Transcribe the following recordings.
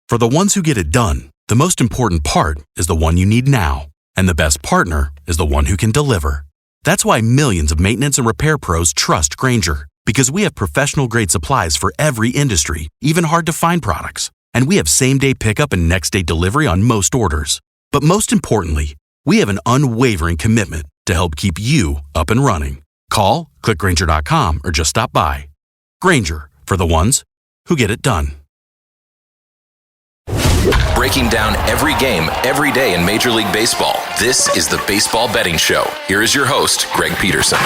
For the ones who get it done, the most important part is the one you need now. And the best partner is the one who can deliver. That's why millions of maintenance and repair pros trust Grainger, because we have professional-grade supplies for every industry, even hard-to-find products. And we have same-day pickup and next-day delivery on most orders. But most importantly, we have an unwavering commitment to help keep you up and running. Call, click Grainger.com, or just stop by. Grainger, for the ones who get it done. Breaking down every game, every day in Major League Baseball, this is the Baseball Betting Show. Here is your host, Greg Peterson.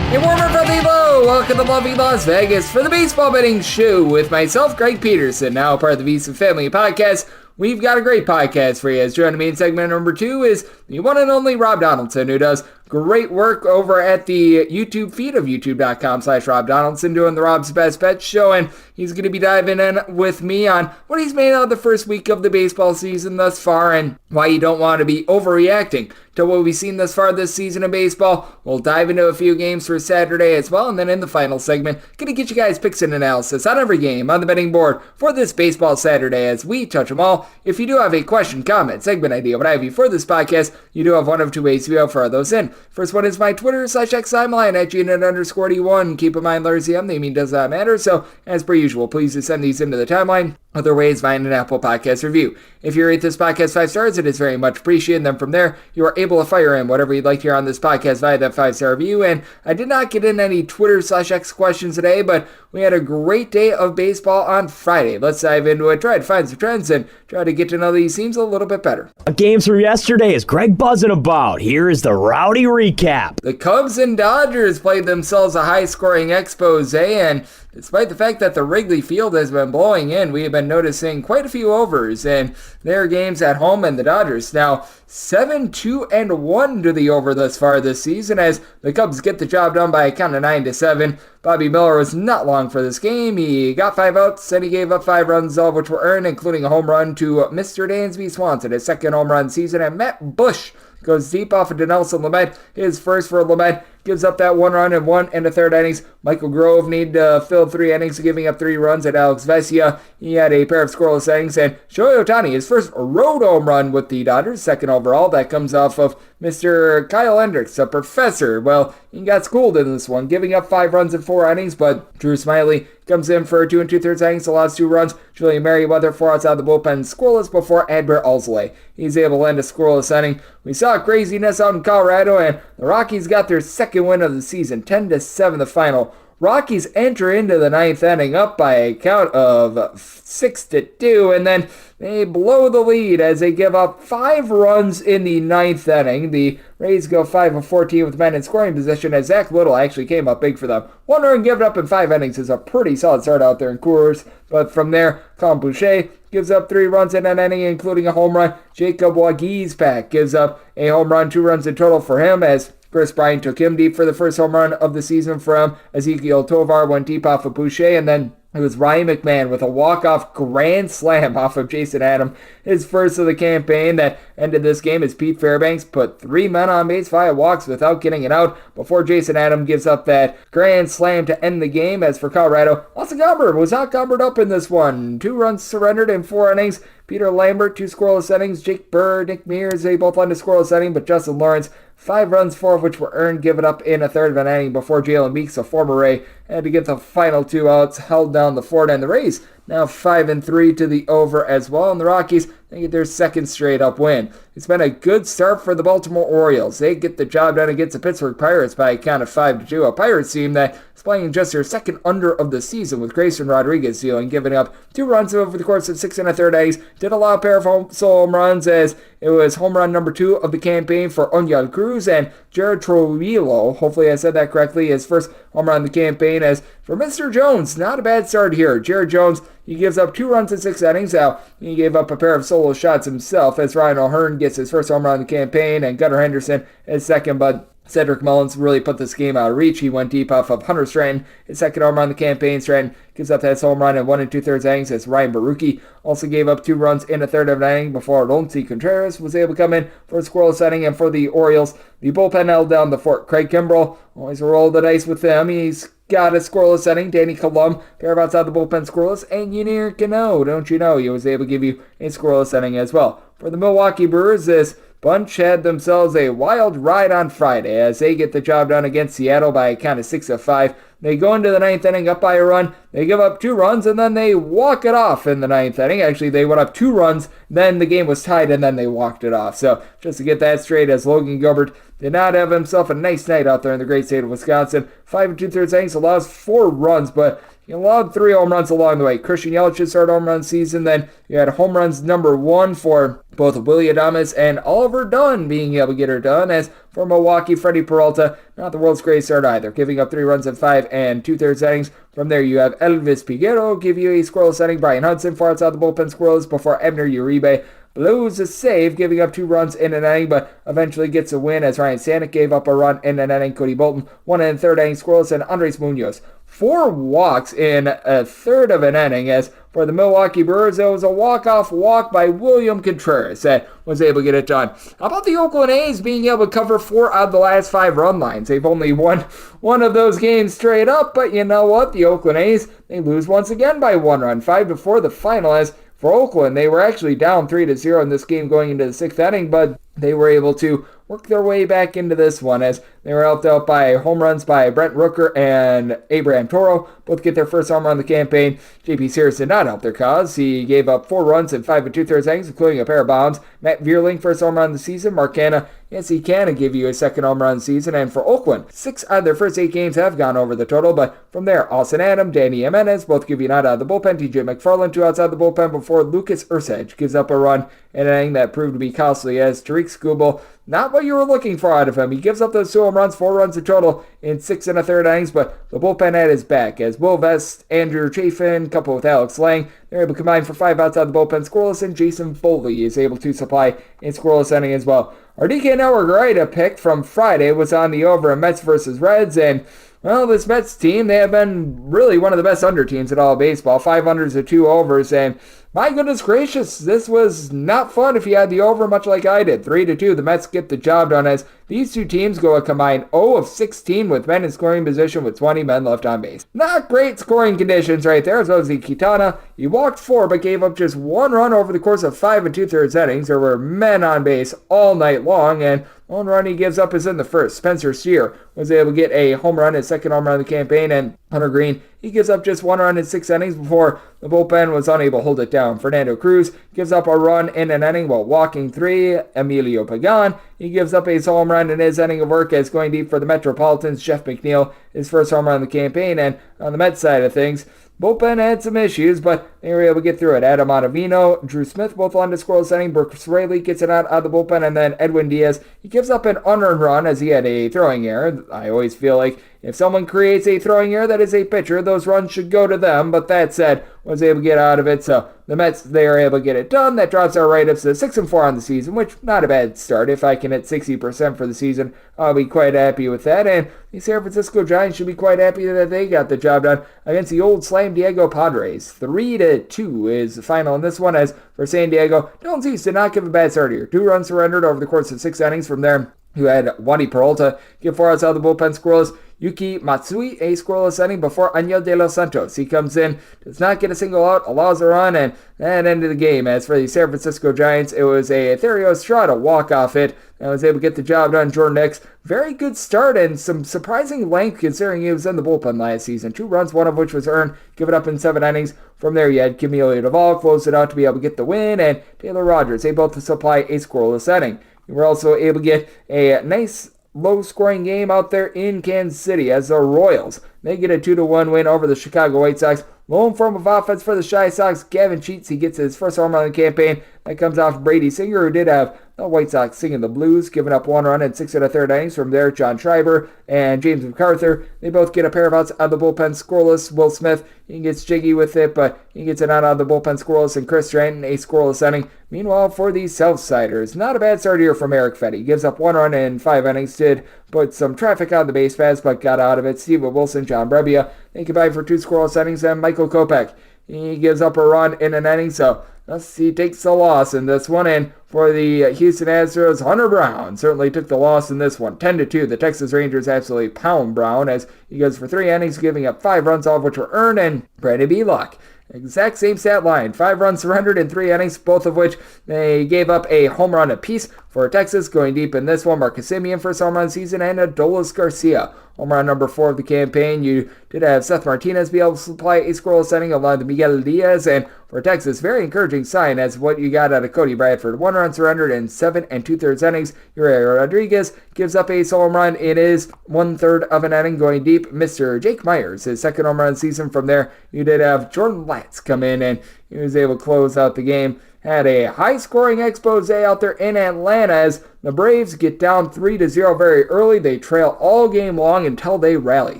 Hey, warmer from Evo! Welcome to lovely Las Vegas for the Baseball Betting Show with myself, Greg Peterson, now part of the Visa Family Podcast. We've got a great podcast for you. As joining me in segment number 2 is the one and only Rob Donaldson, who does great work over at the YouTube feed of youtube.com/Rob Donaldson, doing the Rob's Best Bet show, and he's going to be diving in with me on what he's made out of the first week of the baseball season thus far and why you don't want to be overreacting to what we've seen thus far this season of baseball. We'll dive into a few games for Saturday as well, and then in the final segment, going to get you guys picks and analysis on every game on the betting board for this baseball Saturday as we touch them all. If you do have a question, comment, segment idea, what have you for this podcast, you do have one of two ways to be able to throw those in. First one is my Twitter/X timeline at @GNet_D1. Keep in mind, letters M, the mean does not matter, so as per usual, please just send these into the timeline. Other ways, find an Apple Podcast review. If you rate this podcast 5 stars, it is very much appreciated. And then from there, you are able to fire in whatever you'd like to hear on this podcast via that 5-star review. And I did not get in any Twitter/X questions today, but we had a great day of baseball on Friday. Let's dive into it, try to find some trends, and try to get to know these teams a little bit better. Games from yesterday is Greg buzzing about. Here is the rowdy recap. The Cubs and Dodgers played themselves a high-scoring expose, and despite the fact that the Wrigley Field has been blowing in, we have been noticing quite a few overs in their games at home, and the Dodgers now 7-2-1 to the over thus far this season as the Cubs get the job done by a count of 9-7. Bobby Miller was not long for this game. He got 5 outs, and he gave up 5 runs, all of which were earned, including a home run to Mr. Dansby Swanson, his second home run season, and Matt Bush goes deep off of Dinelson Lamet, his first for Lamet, gives up that 1 run in 1 1/3 innings. Michael Grove needed to fill 3 innings, giving up 3 runs. At Alex Vesia, he had a pair of scoreless innings. And Shohei Ohtani, his first road home run with the Dodgers, second overall. That comes off of Mr. Kyle Hendricks, a professor. Well, he got schooled in this one, giving up 5 runs in 4 innings, but Drew Smyly comes in for 2 2/3 innings, allows 2 runs. Julian Merriweather 4 outs out of the bullpen, scoreless before Adbert Alzolay. He's able to end a scoreless inning. We saw craziness out in Colorado, and the Rockies got their second win of the season, 10-7 the final. Rockies enter into the 9th inning up by a count of 6-2, and then they blow the lead as they give up 5 runs in the 9th inning. The Rays go 5-14 with men in scoring position as Zach Little actually came up big for them. 1 run given up in 5 innings is a pretty solid start out there in Coors, but from there, Colin Boucher gives up 3 runs in an inning, including a home run. Jacob Waguespack gives up a home run, 2 runs in total for him as Chris Bryant took him deep for the first home run of the season from Ezekiel Tovar, went deep off of Boucher, and then it was Ryan McMahon with a walk-off grand slam off of Jason Adam, his first of the campaign that ended this game as Pete Fairbanks put 3 men on base via walks without getting it out before Jason Adam gives up that grand slam to end the game. As for Colorado, Austin Gomber was not gobbered up in this one. 2 runs surrendered in 4 innings. Peter Lambert, 2 scoreless innings. Jake Burr, Nick Mears, they both led to scoreless inning, but Justin Lawrence, 5 runs, 4 of which were earned, given up in a third of an inning before Jalen Meeks, a former Ray, had to get the final 2 outs, held down the fort, and the Rays now 5-3 to the over as well, and the Rockies, they get their second straight up win. It's been a good start for the Baltimore Orioles. They get the job done against the Pittsburgh Pirates by a count of 5-2, a Pirates team that is playing just their second under of the season, with Grayson Rodriguez dealing, giving up 2 runs over the course of 6 1/3 innings. Did allow a pair of solo home runs as it was home run number 2 of the campaign for Onion Cruz, and Jared Trujillo, hopefully I said that correctly, his first home run of the campaign. As for Mr. Jones, not a bad start here. Jared Jones, he gives up 2 runs in 6 innings. Now, he gave up a pair of solo shots himself as Ryan O'Hearn gets his first home run of the campaign, and Gunnar Henderson his second, but Cedric Mullins really put this game out of reach. He went deep off of Hunter Stratton, his second home run of the campaign. Stratton gives up that home run in 1 2/3 innings as Ryan Baruki also gave up 2 runs in a third of an inning before Alonso Contreras was able to come in for a scoreless inning. And for the Orioles, the bullpen held down the fort. Craig Kimbrell, always a roll of the dice with them. He's got a scoreless inning. Danny Colum, pair of outside the bullpen scoreless. And Yennier Cano, don't you know, he was able to give you a scoreless inning as well. For the Milwaukee Brewers, this bunch had themselves a wild ride on Friday as they get the job done against Seattle by a count of 6-5. They go into the ninth inning up by a run. They give up 2 runs, and then they walk it off in the ninth inning. Actually, they went up 2 runs, then the game was tied, and then they walked it off. So just to get that straight, as Logan Gilbert did not have himself a nice night out there in the great state of Wisconsin. 5 2/3 innings, allows 4 runs, but he allowed 3 home runs along the way. Christian Yelich started home run season. Then you had home runs number 1 for both Willie Adames and Oliver Dunn being able to get her done. As for Milwaukee, Freddie Peralta, not the world's greatest start either, giving up 3 runs in 5 2/3 innings. From there, you have Elvis Piguero give you a scoreless inning. Brian Hudson far outside the bullpen scoreless before Ebner Uribe blows a save, giving up 2 runs in an inning, but eventually gets a win as Ryan Stanek gave up a run in an inning. Cody Bolton, 1 1/3 inning scoreless, and Andres Munoz, 4 walks in a third of an inning. As for the Milwaukee Brewers, it was a walk-off walk by William Contreras that was able to get it done. How about the Oakland A's being able to cover 4 out of the last 5 run lines? They've only won one of those games straight up, but you know what? The Oakland A's, they lose once again by 1 run, 5-4 the final. As for Oakland, they were actually down 3-0 in this game going into the 6th inning, but they were able to work their way back into this one as they were helped out by home runs by Brent Rooker and Abraham Toro. Both get their first home run of the campaign. J.P. Sears did not help their cause. He gave up 4 runs in 5 2/3 innings, including a pair of bombs. Matt Vierling, first home run of the season. Mark Canha, yes, he can give you a second home run of the season. And for Oakland, 6 out of their first 8 games have gone over the total. But from there, Austin Adam, Danny Jimenez, both give you an out of the bullpen. TJ McFarland, 2 outside the bullpen before Lucas Ursage gives up a run in an inning that proved to be costly as Tariq Skubal, not what you were looking for out of him. He gives up those 2 home runs, 4 runs in total in 6 1/3 innings, but the bullpen had his back as Will Vest, Andrew Chafin, coupled with Alex Lang, they're able to combine for 5 outside the bullpen scoreless, and Jason Foley is able to supply a scoreless inning as well. Our DK Network Writer pick from Friday was on the over in Mets versus Reds, and well, this Mets team, they have been really one of the best under teams in all of baseball. 5 unders to 2 overs, and my goodness gracious, this was not fun if you had the over, much like I did. 3-2, the Mets get the job done as these 2 teams go a combined 0 of 16 with men in scoring position with 20 men left on base. Not great scoring conditions right there. As well as Quintana, he walked 4 but gave up just 1 run over the course of 5 2/3 innings. There were men on base all night long, and one run he gives up is in the first. Spencer Steer was able to get a home run, his second home run of the campaign, and Hunter Green, he gives up just 1 run in 6 innings before the bullpen was unable to hold it down. Fernando Cruz gives up a run in an inning while walking 3. Emilio Pagan, he gives up a home run in his inning of work as going deep for the Metropolitans. Jeff McNeil, his first home run of the campaign. And on the Mets side of things, bullpen had some issues, but they were able to get through it. Adam Ottavino, Drew Smith, both on the scoreless inning. Brooks Raley gets it out of the bullpen, and then Edwin Diaz, he gives up an unearned run as he had a throwing error. I always feel like if someone creates a throwing error that is a pitcher, those runs should go to them, but that said, was able to get out of it. So the Mets, they are able to get it done. That drops our write-ups to 6-4 on the season, which not a bad start. If I can hit 60% for the season, I'll be quite happy with that. And the San Francisco Giants should be quite happy that they got the job done against the old Slam Diego Padres. 3-2 is the final in this one. As for San Diego, Dylan Cease did not give a bad start here. 2 runs surrendered over the course of 6 innings. From there, you had Wandy Peralta give 4 outside the bullpen scoreless. Yuki Matsui, a scoreless inning before Año de los Santos. He comes in, does not get a single out, allows a run, and that ended the game. As for the San Francisco Giants, it was a Etherio Estrada walk-off hit that was able to get the job done. Jordan Hicks, very good start and some surprising length considering he was in the bullpen last season. 2 runs, 1 of which was earned, give it up in 7 innings. From there, you had Camilo Duvall close it out to be able to get the win, and Taylor Rogers, they both supply a scoreless inning. You were also able to get a nice low-scoring game out there in Kansas City as the Royals, they get a 2-1 win over the Chicago White Sox. Lone form of offense for the Chi Sox, Gavin Sheets, he gets his first home run of the campaign. That comes off Brady Singer, who did have the White Sox singing the blues, giving up 1 run in 6 1/3 innings. From there, John Schreiber and James MacArthur, they both get a pair of outs out of the bullpen scoreless. Will Smith, he gets jiggy with it, but he gets it out of the bullpen scoreless. And Chris Stratton, a scoreless inning. Meanwhile, for the Southsiders, not a bad start here from Eric Fetty. He gives up 1 run in 5 innings, did put some traffic on the base paths, but got out of it. Steve Wilson, John Brebbia, they combine for 2 scoreless innings. And Michael Kopech, he gives up a run in an inning, so thus he takes the loss in this one. And for the Houston Astros, Hunter Brown certainly took the loss in this one. 10-2, the Texas Rangers absolutely pound Brown as he goes for 3 innings, giving up 5 runs, all of which were earned. And Brandon Belock, exact same stat line. 5 runs surrendered in 3 innings, both of which they gave up a home run apiece for Texas. Going deep in this one, Marcus Semien first home run season, and Adolis Garcia, home run number 4 of the campaign. You did have Seth Martinez be able to supply a scoreless inning along with Miguel Diaz, and for Texas, very encouraging sign as what you got out of Cody Bradford. 1 run surrendered in 7 2/3 innings. Uriel Rodriguez gives up a solo home run. It is 1/3 of an inning. Going deep, Mr. Jake Myers, his second home run season. From there, you did have Jordan Latz come in, and he was able to close out the game. Had a high-scoring expose out there in Atlanta as the Braves get down 3-0 very early. They trail all game long until they rally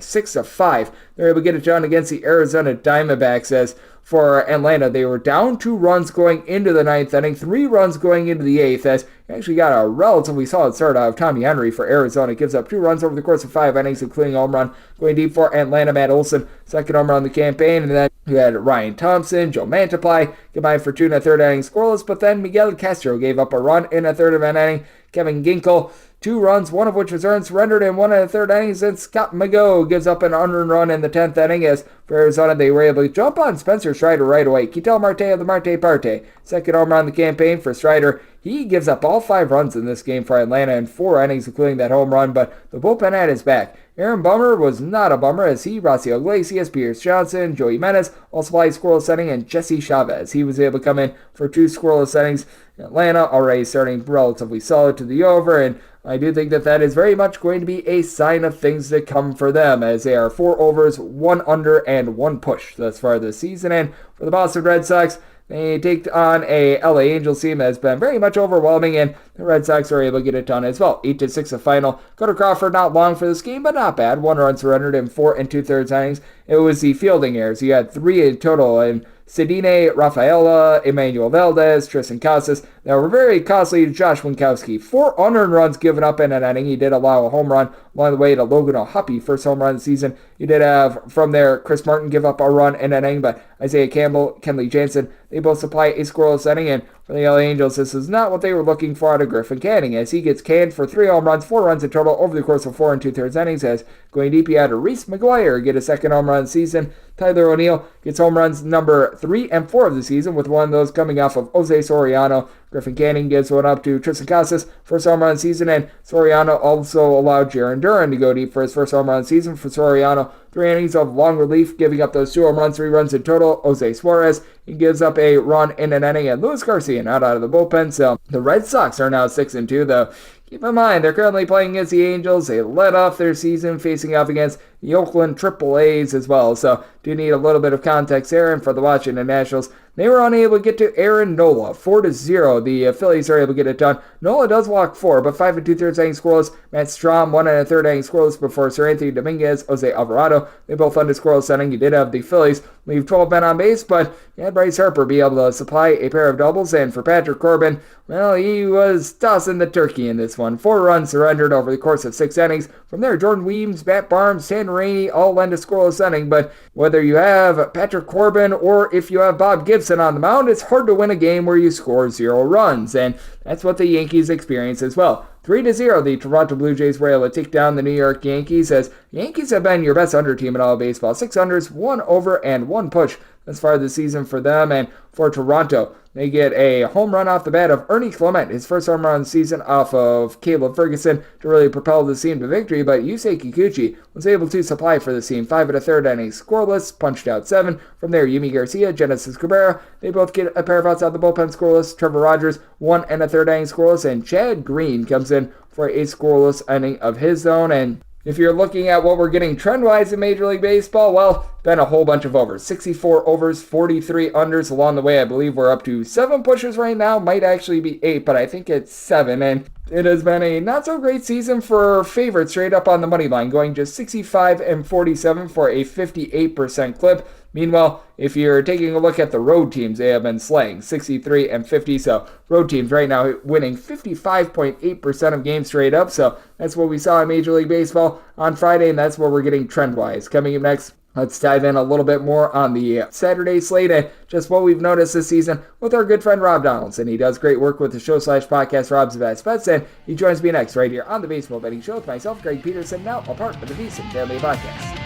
6-5. They're able to get it done against the Arizona Diamondbacks as for Atlanta, they were down 2 runs going into the 9th inning, 3 runs going into the 8th as you actually got a relatively solid start out of Tommy Henry for Arizona. It gives up 2 runs over the course of 5 innings, including a home run going deep for Atlanta. Matt Olson, second home run on the campaign, and then you had Ryan Thompson, Joe Mantiply combined for 2 1/3 innings scoreless, but then Miguel Castro gave up a run in 1/3 of an inning. Kevin Ginkel, 2 runs, 1 of which was earned, surrendered in 1 1/3 innings, and Scott Mago gives up an unearned run in the 10th inning as for Arizona they were able to jump on Spencer Strider right away. Ketel Marte of the Marte Parte, second home run on the campaign for Strider. He gives up all 5 runs in this game for Atlanta in 4 innings, including that home run, but the bullpen had his back. Aaron Bummer was not a bummer as he, Rocio Iglesias, Pierce Johnson, Joey Menes all supplied scoreless inning, and Jesse Chavez, he was able to come in for 2 scoreless innings. Atlanta already starting relatively solid to the over, and I do think that is very much going to be a sign of things to come for them as they are 4 overs, 1 under, and 1 push thus far this season. And for the Boston Red Sox, they take on a LA Angels team that has been very much overwhelming, and the Red Sox are able to get it done as well. 8-6 a final. Cutter Crawford not long for this game, but not bad. 1 run surrendered in 4 2/3 innings. It was the fielding errors. You had 3 in total, and Cedine, Rafaela, Emmanuel Valdez, Tristan Casas that were very costly to Josh Winkowski. 4 unearned runs given up in an inning. He did allow a home run along the way to Logan O'Hoppe, first home run of the season. You did have, from there, Chris Martin give up a run in an inning, but Isaiah Campbell, Kenley Jansen, they both supply a scoreless inning, and for the LA Angels, this is not what they were looking for out of Griffin Canning, as he gets canned for 3 home runs, 4 runs in total over the course of 4 2/3 innings, as going deep, you had Reese McGuire get a second home run season. Tyler O'Neill gets home runs number 3 and 4 of the season, with one of those coming off of Jose Soriano. Griffin Canning gives one up to Tristan Casas, first home run season, and Soriano also allowed Jaron Duran to go deep for his first home run season. For Soriano, 3 innings of long relief, giving up those 2 home runs, 3 runs in total. Jose Suarez, he gives up a run in an inning, and Luis Garcia not out of the bullpen. So the Red Sox are now 6-2, though. Keep in mind, they're currently playing against the Angels. They led off their season facing off against the Oakland Triple A's as well. So do need a little bit of context there. And for the Washington Nationals, they were unable to get to Aaron Nola. 4-0. The Phillies are able to get it done. Nola does walk 4, but 5 2/3 innings scoreless. Matt Strahm, 1 1/3 innings scoreless before Sir Anthony Dominguez, Jose Alvarado. They both under scoreless inning. You did have the Phillies leave 12 men on base, but you had Bryce Harper be able to supply a pair of doubles. And for Patrick Corbin, well, he was tossing the turkey in this one. 4 runs surrendered over the course of 6 innings. From there, Jordan Weems, Matt Barnes, Stan Rainey all lend a scoreless inning. But whether you have Patrick Corbin or if you have Bob Gibson on the mound, it's hard to win a game where you score 0 runs. And that's what the Yankees experience as well. 3-0, the Toronto Blue Jays were able to take down the New York Yankees, as the Yankees have been your best under team in all of baseball. 6 unders, 1 over, and 1 push as far as the season for them. And for Toronto, they get a home run off the bat of Ernie Clement, his first home run of the season off of Caleb Ferguson to really propel the team to victory. But Yusei Kikuchi was able to supply for the team. 5 1/3 innings scoreless, punched out 7. From there, Yumi Garcia, Genesis Cabrera, they both get a pair of outs out the bullpen scoreless. Trevor Rogers, 1 1/3 innings scoreless, and Chad Green comes in for a scoreless inning of his own. And if you're looking at what we're getting trend-wise in Major League Baseball, well, been a whole bunch of overs. 64 overs, 43 unders along the way. I believe we're up to 7 pushes right now. Might actually be 8, but I think it's 7. And it has been a not-so-great season for favorites straight up on the money line, going just 65 and 47 for a 58% clip. Meanwhile, if you're taking a look at the road teams, they have been slaying 63 and 50. So road teams right now winning 55.8% of games straight up. So that's what we saw in Major League Baseball on Friday, and that's what we're getting trend-wise. Coming up next, Let's dive in a little bit more on the Saturday slate and just what we've noticed this season with our good friend Rob Donaldson. He does great work with the show/podcast Rob's Best Bets, and he joins me next right here on the Baseball Betting Show with myself, Greg Peterson, now a part of the VSiN Family Podcast.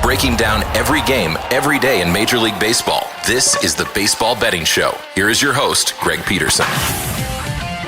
Breaking down every game, every day in Major League Baseball, this is the Baseball Betting Show. Here is your host, Greg Peterson.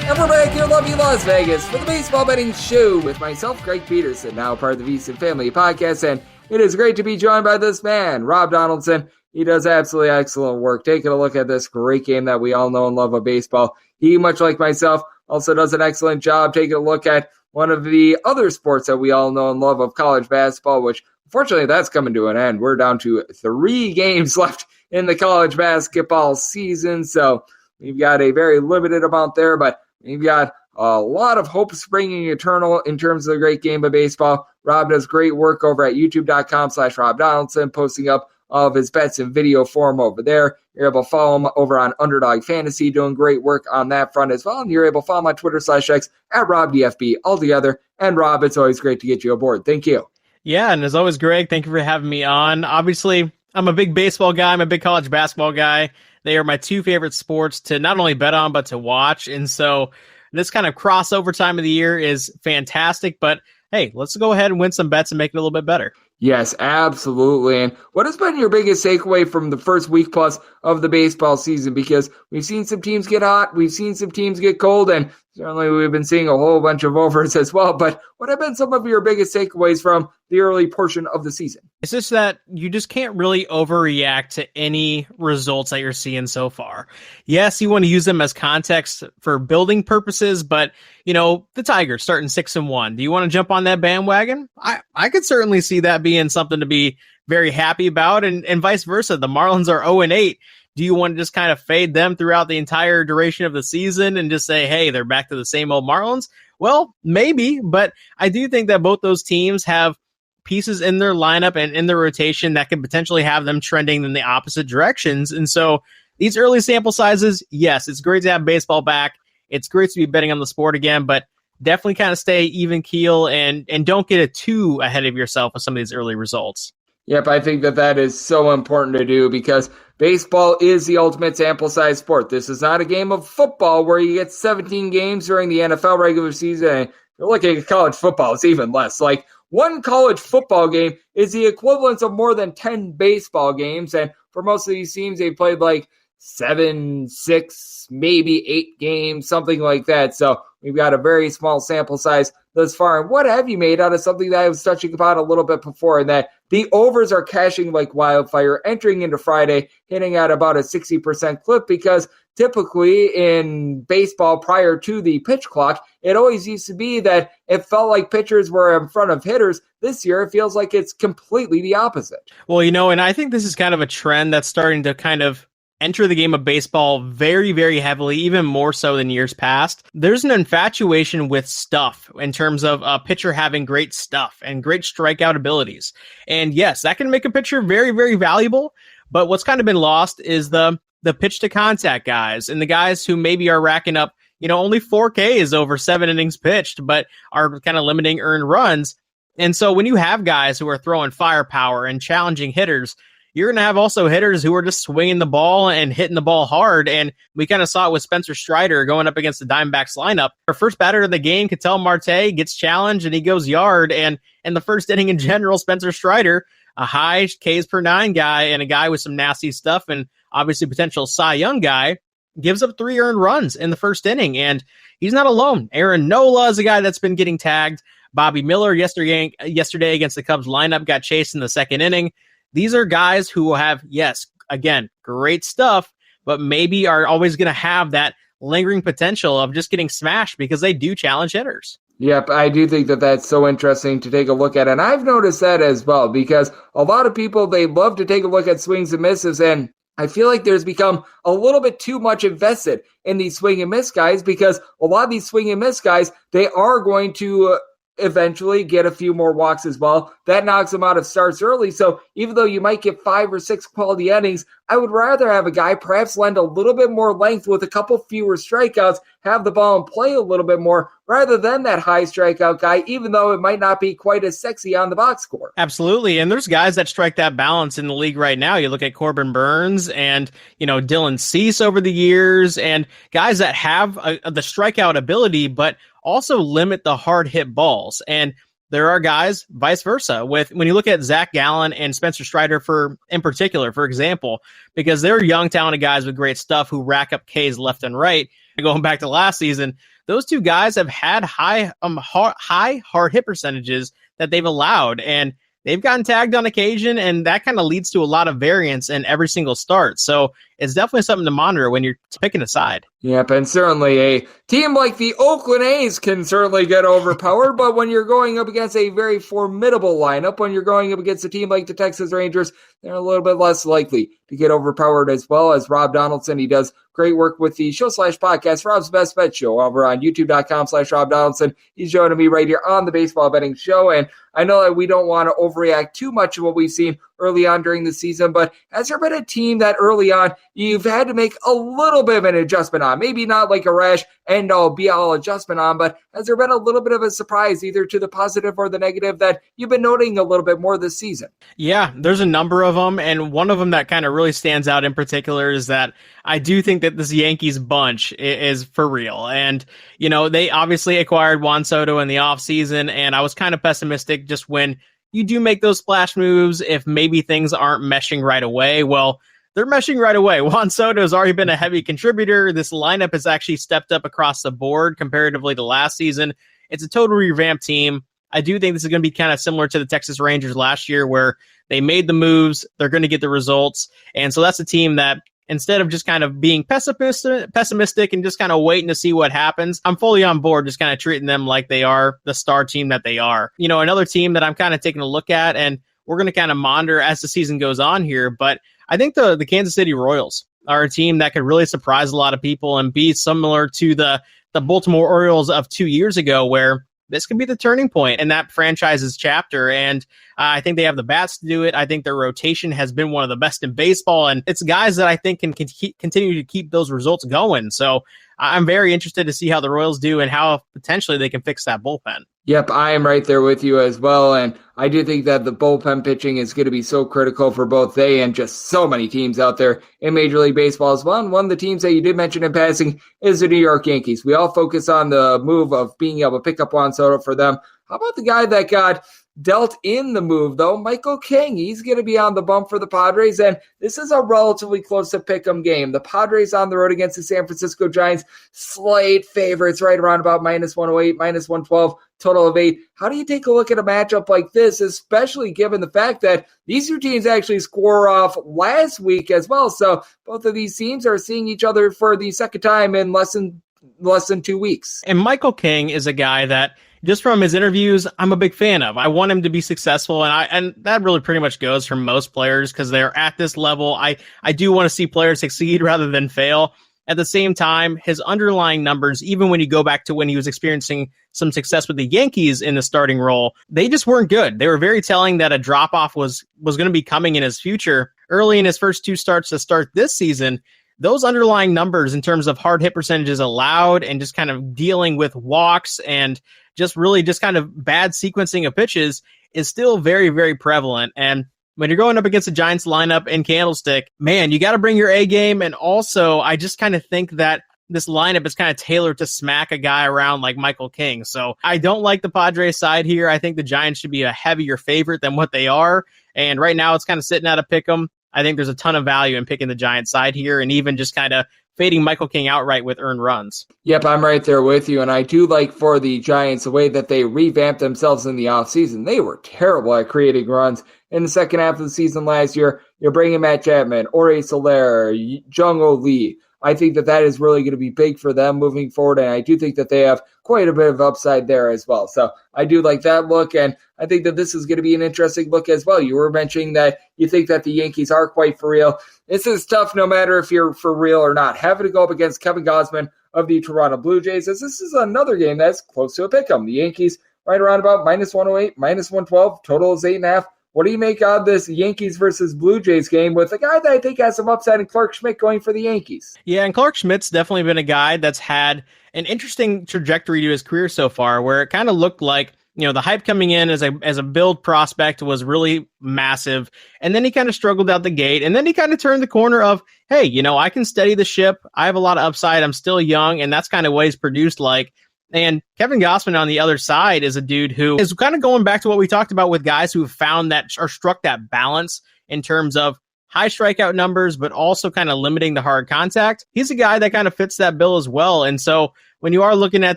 And we're back here in lovely Las Vegas for the Baseball Betting Show with myself, Greg Peterson, now part of the VSiN Family Podcast, and it is great to be joined by this man, Rob Donaldson. He does absolutely excellent work taking a look at this great game that we all know and love of baseball. He, much like myself, also does an excellent job taking a look at one of the other sports that we all know and love of college basketball, which unfortunately that's coming to an end. We're down to 3 games left in the college basketball season, so we've got a very limited amount there, but we've got a lot of hope springing eternal in terms of the great game of baseball. Rob does great work over at youtube.com/Rob Donaldson, posting up all of his bets in video form over there. You're able to follow him over on Underdog Fantasy, doing great work on that front as well. And you're able to follow him on Twitter/X at RobDFB altogether. And Rob, it's always great to get you aboard. Thank you. Yeah, and as always, Greg, thank you for having me on. Obviously, I'm a big baseball guy. I'm a big college basketball guy. They are my 2 favorite sports to not only bet on, but to watch. And so this kind of crossover time of the year is fantastic. But hey, let's go ahead and win some bets and make it a little bit better. Yes, absolutely. And what has been your biggest takeaway from the first week plus of the baseball season? Because we've seen some teams get hot, we've seen some teams get cold, and certainly we've been seeing a whole bunch of overs as well. But what have been some of your biggest takeaways from the early portion of the season? It's just that you just can't really overreact to any results that you're seeing so far. Yes, you want to use them as context for building purposes, but you know, the Tigers starting 6-1. Do you want to jump on that bandwagon? I could certainly see that being something to be very happy about, and vice versa. The Marlins are 0-8. Do you want to just kind of fade them throughout the entire duration of the season and just say, hey, they're back to the same old Marlins? Well, maybe, but I do think that both those teams have pieces in their lineup and in their rotation that could potentially have them trending in the opposite directions. And so these early sample sizes, yes, it's great to have baseball back. It's great to be betting on the sport again, but definitely kind of stay even keel and don't get it too ahead of yourself with some of these early results. Yep, I think that is so important to do because baseball is the ultimate sample size sport. This is not a game of football where you get 17 games during the NFL regular season. And you're looking at college football, it's even less. Like, one college football game is the equivalent of more than 10 baseball games. And for most of these teams, they played like 7, 6, maybe 8 games, something like that. So we've got a very small sample size thus far. And what have you made out of something that I was touching upon a little bit before, and that the overs are cashing like wildfire, entering into Friday, hitting at about a 60% clip, because typically in baseball prior to the pitch clock, it always used to be that it felt like pitchers were in front of hitters. This year, it feels like it's completely the opposite. Well, you know, and I think this is kind of a trend that's starting to kind of enter the game of baseball very, very heavily, even more so than years past. There's an infatuation with stuff in terms of a pitcher having great stuff and great strikeout abilities. And yes, that can make a pitcher very, very valuable. But what's kind of been lost is the pitch to contact guys and the guys who maybe are racking up, you know, only 4 Ks over 7 innings pitched, but are kind of limiting earned runs. And so when you have guys who are throwing firepower and challenging hitters, you're going to have also hitters who are just swinging the ball and hitting the ball hard. And we kind of saw it with Spencer Strider going up against the Diamondbacks lineup. Our first batter of the game, Ketel Marte, gets challenged and he goes yard. And in the first inning in general, Spencer Strider, a high Ks per 9 guy and a guy with some nasty stuff and obviously potential Cy Young guy, gives up 3 earned runs in the first inning. And he's not alone. Aaron Nola is a guy that's been getting tagged. Bobby Miller yesterday against the Cubs lineup got chased in the second inning. These are guys who have, yes, again, great stuff, but maybe are always going to have that lingering potential of just getting smashed because they do challenge hitters. Yep, I do think that's so interesting to take a look at. And I've noticed that as well, because a lot of people, they love to take a look at swings and misses. And I feel like there's become a little bit too much invested in these swing and miss guys, because a lot of these swing and miss guys, they are going to eventually get a few more walks as well. That knocks them out of starts early. So even though you might get 5 or 6 quality innings I would rather have a guy perhaps lend a little bit more length with a couple fewer strikeouts, have the ball and play a little bit more, rather than that high strikeout guy, even though it might not be quite as sexy on the box score. Absolutely. And there's guys that strike that balance in the league right now. You look at Corbin Burns and, Dylan Cease over the years, and guys that have the strikeout ability, but also limit the hard hit balls. And there are guys vice versa when you look at Zach Gallen and Spencer Strider in particular, for example, because they're young, talented guys with great stuff who rack up Ks left and right. Going back to last season, those two guys have had high hard hit percentages that they've allowed, and they've gotten tagged on occasion, and that kind of leads to a lot of variance in every single start. So it's definitely something to monitor when you're picking a side. Yep, and certainly a team like the Oakland A's can certainly get overpowered, but when you're going up against a very formidable lineup, when you're going up against a team like the Texas Rangers, they're a little bit less likely to get overpowered, as well as Rob Donaldson. He does great work with the show/podcast, Rob's Best Bet Show, over on youtube.com/Rob Donaldson. He's joining me right here on the Baseball Betting Show, and I know that we don't want to overreact too much of what we've seen early on during the season, but has there been a team that early on you've had to make a little bit of an adjustment on? Maybe not like a rash end-all be-all adjustment on, but has there been a little bit of a surprise, either to the positive or the negative, that you've been noting a little bit more this season? Yeah, there's a number of them, and one of them that kind of really stands out in particular is that I do think that this Yankees bunch is for real. And, they obviously acquired Juan Soto in the offseason, and I was kind of pessimistic just when you do make those splash moves, if maybe things aren't meshing right away. Well, they're meshing right away. Juan Soto has already been a heavy contributor. This lineup has actually stepped up across the board comparatively to last season. It's a total revamped team. I do think this is going to be kind of similar to the Texas Rangers last year, where they made the moves, they're going to get the results. And so that's a team that, instead of just kind of being pessimistic and just kind of waiting to see what happens, I'm fully on board just kind of treating them like they are the star team that they are. Another team that I'm kind of taking a look at, and we're going to kind of monitor as the season goes on here, but I think the Kansas City Royals are a team that could really surprise a lot of people and be similar to the Baltimore Orioles of 2 years ago, where this could be the turning point in that franchise's chapter. And I think they have the bats to do it. I think their rotation has been one of the best in baseball, and it's guys that I think can continue to keep those results going. So I'm very interested to see how the Royals do and how potentially they can fix that bullpen. Yep, I am right there with you as well, and I do think that the bullpen pitching is going to be so critical for both they and just so many teams out there in Major League Baseball as well. And one of the teams that you did mention in passing is the New York Yankees. We all focus on the move of being able to pick up Juan Soto for them. How about the guy that got dealt in the move, though? Michael King. He's going to be on the bump for the Padres, and this is a relatively close to pick-em game. The Padres on the road against the San Francisco Giants, slight favorites, right around about -108, -112, total of 8. How do you take a look at a matchup like this, especially given the fact that these two teams actually score off last week as well? So both of these teams are seeing each other for the second time in less than 2 weeks. And Michael King is a guy that, just from his interviews, I'm a big fan of. I want him to be successful, and that really pretty much goes for most players because they're at this level. I do want to see players succeed rather than fail. At the same time, his underlying numbers, even when you go back to when he was experiencing some success with the Yankees in the starting role, they just weren't good. They were very telling that a drop-off was going to be coming in his future. Early in his first 2 starts to start this season, those underlying numbers in terms of hard hit percentages allowed and just kind of dealing with walks and just really just kind of bad sequencing of pitches is still very, very prevalent. And when you're going up against the Giants lineup in Candlestick, man, you got to bring your A game. And also, I just kind of think that this lineup is kind of tailored to smack a guy around like Michael King. So I don't like the Padres side here. I think the Giants should be a heavier favorite than what they are. And right now it's kind of sitting at a pick 'em. I think there's a ton of value in picking the Giants side here and even just kind of fading Michael King outright with earned runs. Yep, I'm right there with you, and I do like for the Giants the way that they revamped themselves in the offseason. They were terrible at creating runs in the second half of the season last year. You're bringing Matt Chapman, Jorge Soler, Jung-Ho Lee. I think that is really going to be big for them moving forward, and I do think that they have quite a bit of upside there as well. So I do like that look, and I think that this is going to be an interesting look as well. You were mentioning that you think that the Yankees are quite for real. This is tough no matter if you're for real or not. Having to go up against Kevin Gausman of the Toronto Blue Jays, as this is another game that's close to a pick 'em. The Yankees right around about -108, -112, total is 8.5. what do you make of this Yankees versus Blue Jays game with a guy that I think has some upside in Clark Schmidt going for the Yankees? Yeah, and Clark Schmidt's definitely been a guy that's had an interesting trajectory to his career so far, where it kind of looked like, the hype coming in as a build prospect was really massive. And then he kind of struggled out the gate. And then he kind of turned the corner of, hey, I can steady the ship. I have a lot of upside. I'm still young. And that's kind of what he's produced like. And Kevin Gausman on the other side is a dude who is kind of going back to what we talked about with guys who have found that or struck that balance in terms of high strikeout numbers, but also kind of limiting the hard contact. He's a guy that kind of fits that bill as well. And so when you are looking at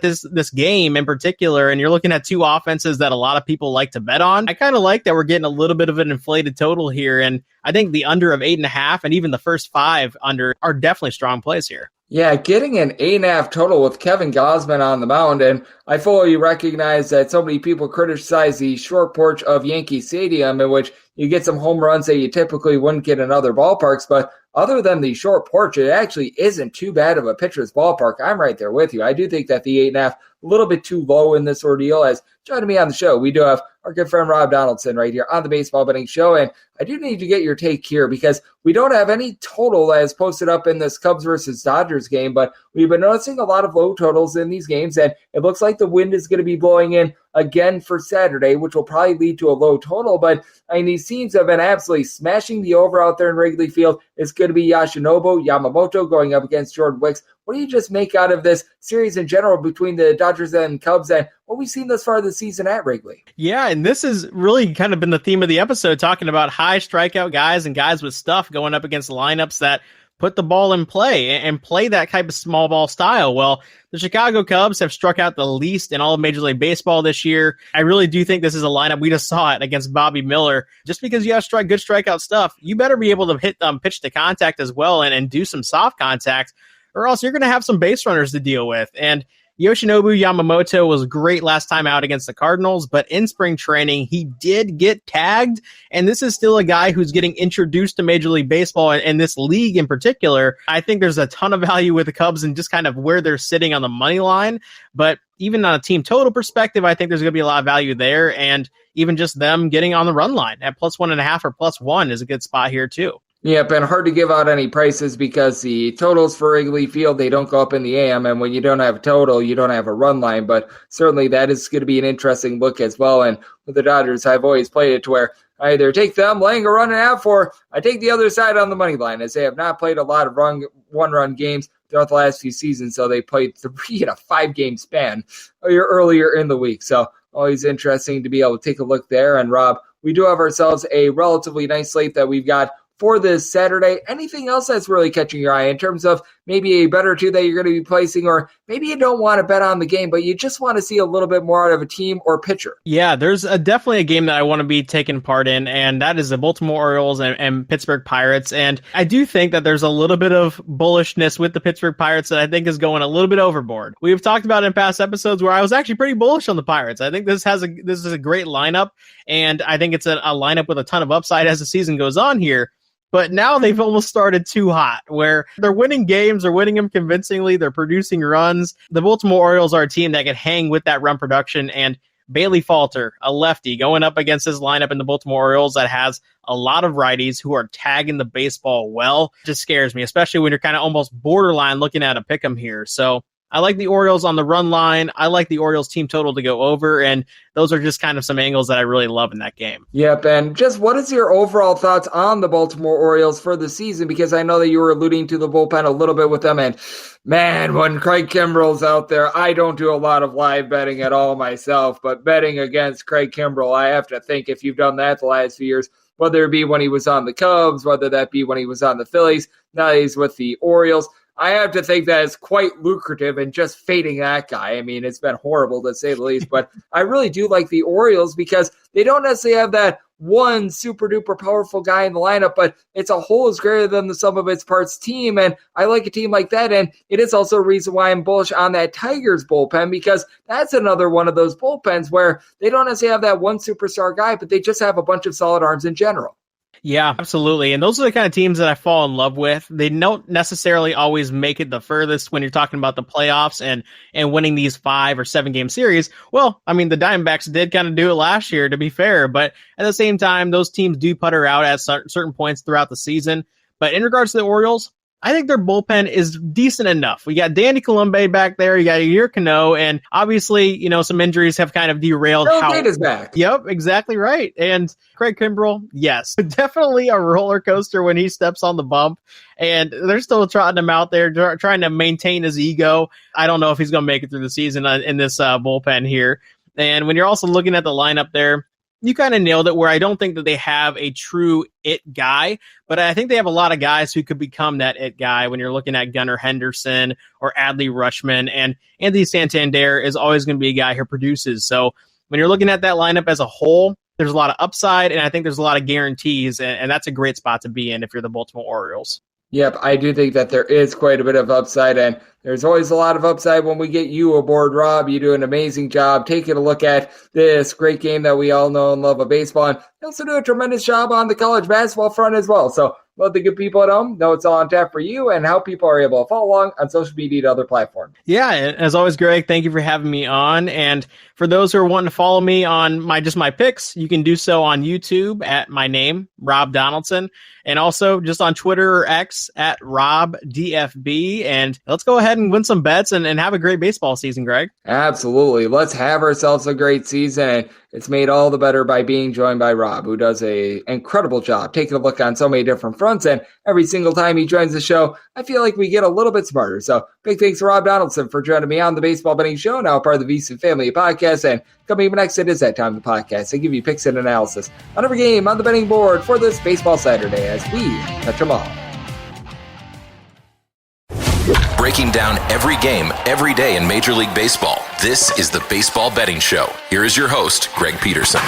this game in particular, and you're looking at two offenses that a lot of people like to bet on, I kind of like that we're getting a little bit of an inflated total here. And I think the under of 8.5 and even the first 5 under are definitely strong plays here. Yeah, getting an 8.5 total with Kevin Gausman on the mound, and I fully recognize that so many people criticize the short porch of Yankee Stadium, in which you get some home runs that you typically wouldn't get in other ballparks, but other than the short porch, it actually isn't too bad of a pitcher's ballpark. I'm right there with you. I do think that the 8.5 a little bit too low in this ordeal. As joining me on the show, we do have our good friend Rob Donaldson right here on the Baseball Betting Show, and I do need to get your take here because we don't have any total that is posted up in this Cubs versus Dodgers game, but we've been noticing a lot of low totals in these games, and it looks like the wind is going to be blowing in again for Saturday, which will probably lead to a low total. But these teams have been absolutely smashing the over out there in Wrigley Field. It's going to be Yoshinobu Yamamoto going up against Jordan Wicks. What do you just make out of this series in general between the Dodgers and Cubs and what we've seen thus far this season at Wrigley? Yeah, and this has really kind of been the theme of the episode, talking about high strikeout guys and guys with stuff going up against lineups that put the ball in play and play that type of small ball style. Well, the Chicago Cubs have struck out the least in all of Major League Baseball this year. I really do think this is a lineup. We just saw it against Bobby Miller. Just because you have good strikeout stuff, you better be able to hit pitch to contact as well and do some soft contact, or else you're going to have some base runners to deal with. And Yoshinobu Yamamoto was great last time out against the Cardinals, but in spring training, he did get tagged. And this is still a guy who's getting introduced to Major League Baseball and this league in particular. I think there's a ton of value with the Cubs and just kind of where they're sitting on the money line. But even on a team total perspective, I think there's going to be a lot of value there. And even just them getting on the run line at +1.5 or +1 is a good spot here too. Yep, and hard to give out any prices because the totals for Wrigley Field, they don't go up in the AM, and when you don't have a total, you don't have a run line, but certainly that is going to be an interesting look as well. And with the Dodgers, I've always played it to where I either take them laying a run and a half, or I take the other side on the money line, as they have not played a lot of one-run games throughout the last few seasons, so they played 3 in a 5-game span earlier in the week. So always interesting to be able to take a look there. And Rob, we do have ourselves a relatively nice slate that we've got for this Saturday. Anything else that's really catching your eye in terms of maybe a bet or two that you're going to be placing, or maybe you don't want to bet on the game, but you just want to see a little bit more out of a team or pitcher? Yeah, there's definitely a game that I want to be taking part in, and that is the Baltimore Orioles and Pittsburgh Pirates. And I do think that there's a little bit of bullishness with the Pittsburgh Pirates that I think is going a little bit overboard. We've talked about in past episodes where I was actually pretty bullish on the Pirates. I think this is a great lineup, and I think it's a lineup with a ton of upside as the season goes on here. But now they've almost started too hot, where they're winning games, they're winning them convincingly, they're producing runs. The Baltimore Orioles are a team that can hang with that run production, and Bailey Falter, a lefty, going up against this lineup in the Baltimore Orioles that has a lot of righties who are tagging the baseball well, just scares me, especially when you're kind of almost borderline looking at a pick'em here. So I like the Orioles on the run line. I like the Orioles team total to go over, and those are just kind of some angles that I really love in that game. Yep, and just what is your overall thoughts on the Baltimore Orioles for the season? Because I know that you were alluding to the bullpen a little bit with them, and man, when Craig Kimbrell's out there, I don't do a lot of live betting at all myself, but betting against Craig Kimbrell, I have to think if you've done that the last few years, whether it be when he was on the Cubs, whether that be when he was on the Phillies, now he's with the Orioles, I have to think that is quite lucrative and just fading that guy. I mean, it's been horrible to say the least, but I really do like the Orioles because they don't necessarily have that one super duper powerful guy in the lineup, but it's a whole is greater than the sum of its parts team. And I like a team like that. And it is also a reason why I'm bullish on that Tigers bullpen, because that's another one of those bullpens where they don't necessarily have that one superstar guy, but they just have a bunch of solid arms in general. Yeah, absolutely. And those are the kind of teams that I fall in love with. They don't necessarily always make it the furthest when you're talking about the playoffs and winning these 5 or 7 game series. Well, I mean, the Diamondbacks did kind of do it last year, to be fair, but at the same time, those teams do putter out at certain points throughout the season. But in regards to the Orioles, I think their bullpen is decent enough. We got Danny Columbe back there. You got Yer Cano, and obviously, some injuries have kind of derailed. Date is back. Yep, exactly right. And Craig Kimbrell, yes, definitely a roller coaster when he steps on the bump. And they're still trotting him out there, trying to maintain his ego. I don't know if he's going to make it through the season in this bullpen here. And when you're also looking at the lineup there, you kind of nailed it, where I don't think that they have a true it guy, but I think they have a lot of guys who could become that it guy when you're looking at Gunnar Henderson or Adley Rutschman, and Anthony Santander is always going to be a guy who produces. So when you're looking at that lineup as a whole, there's a lot of upside, and I think there's a lot of guarantees, and that's a great spot to be in if you're the Baltimore Orioles. Yep, I do think that there is quite a bit of upside, and there's always a lot of upside when we get you aboard, Rob. You do an amazing job taking a look at this great game that we all know and love of baseball, and you also do a tremendous job on the college basketball front as well. So let the good people at home know it's all on tap for you and how people are able to follow along on social media and other platforms. Yeah, as always, Greg, thank you for having me on. And for those who are wanting to follow me on my picks, you can do so on YouTube at my name, Rob Donaldson, and also just on Twitter or X at RobDFB. And let's go ahead and win some bets and have a great baseball season, Greg. Absolutely. Let's have ourselves a great season. And it's made all the better by being joined by Rob, who does an incredible job taking a look on so many different fronts. And every single time he joins the show, I feel like we get a little bit smarter. So big thanks to Rob Donaldson for joining me on the Baseball Betting Show, now part of the VSiN Family Podcast. And coming up next, it is that time of the podcast. I give you picks and analysis on every game on the betting board for this Baseball Saturday as we touch them all. Breaking down every game, every day in Major League Baseball. This is the Baseball Betting Show. Here is your host, Greg Peterson.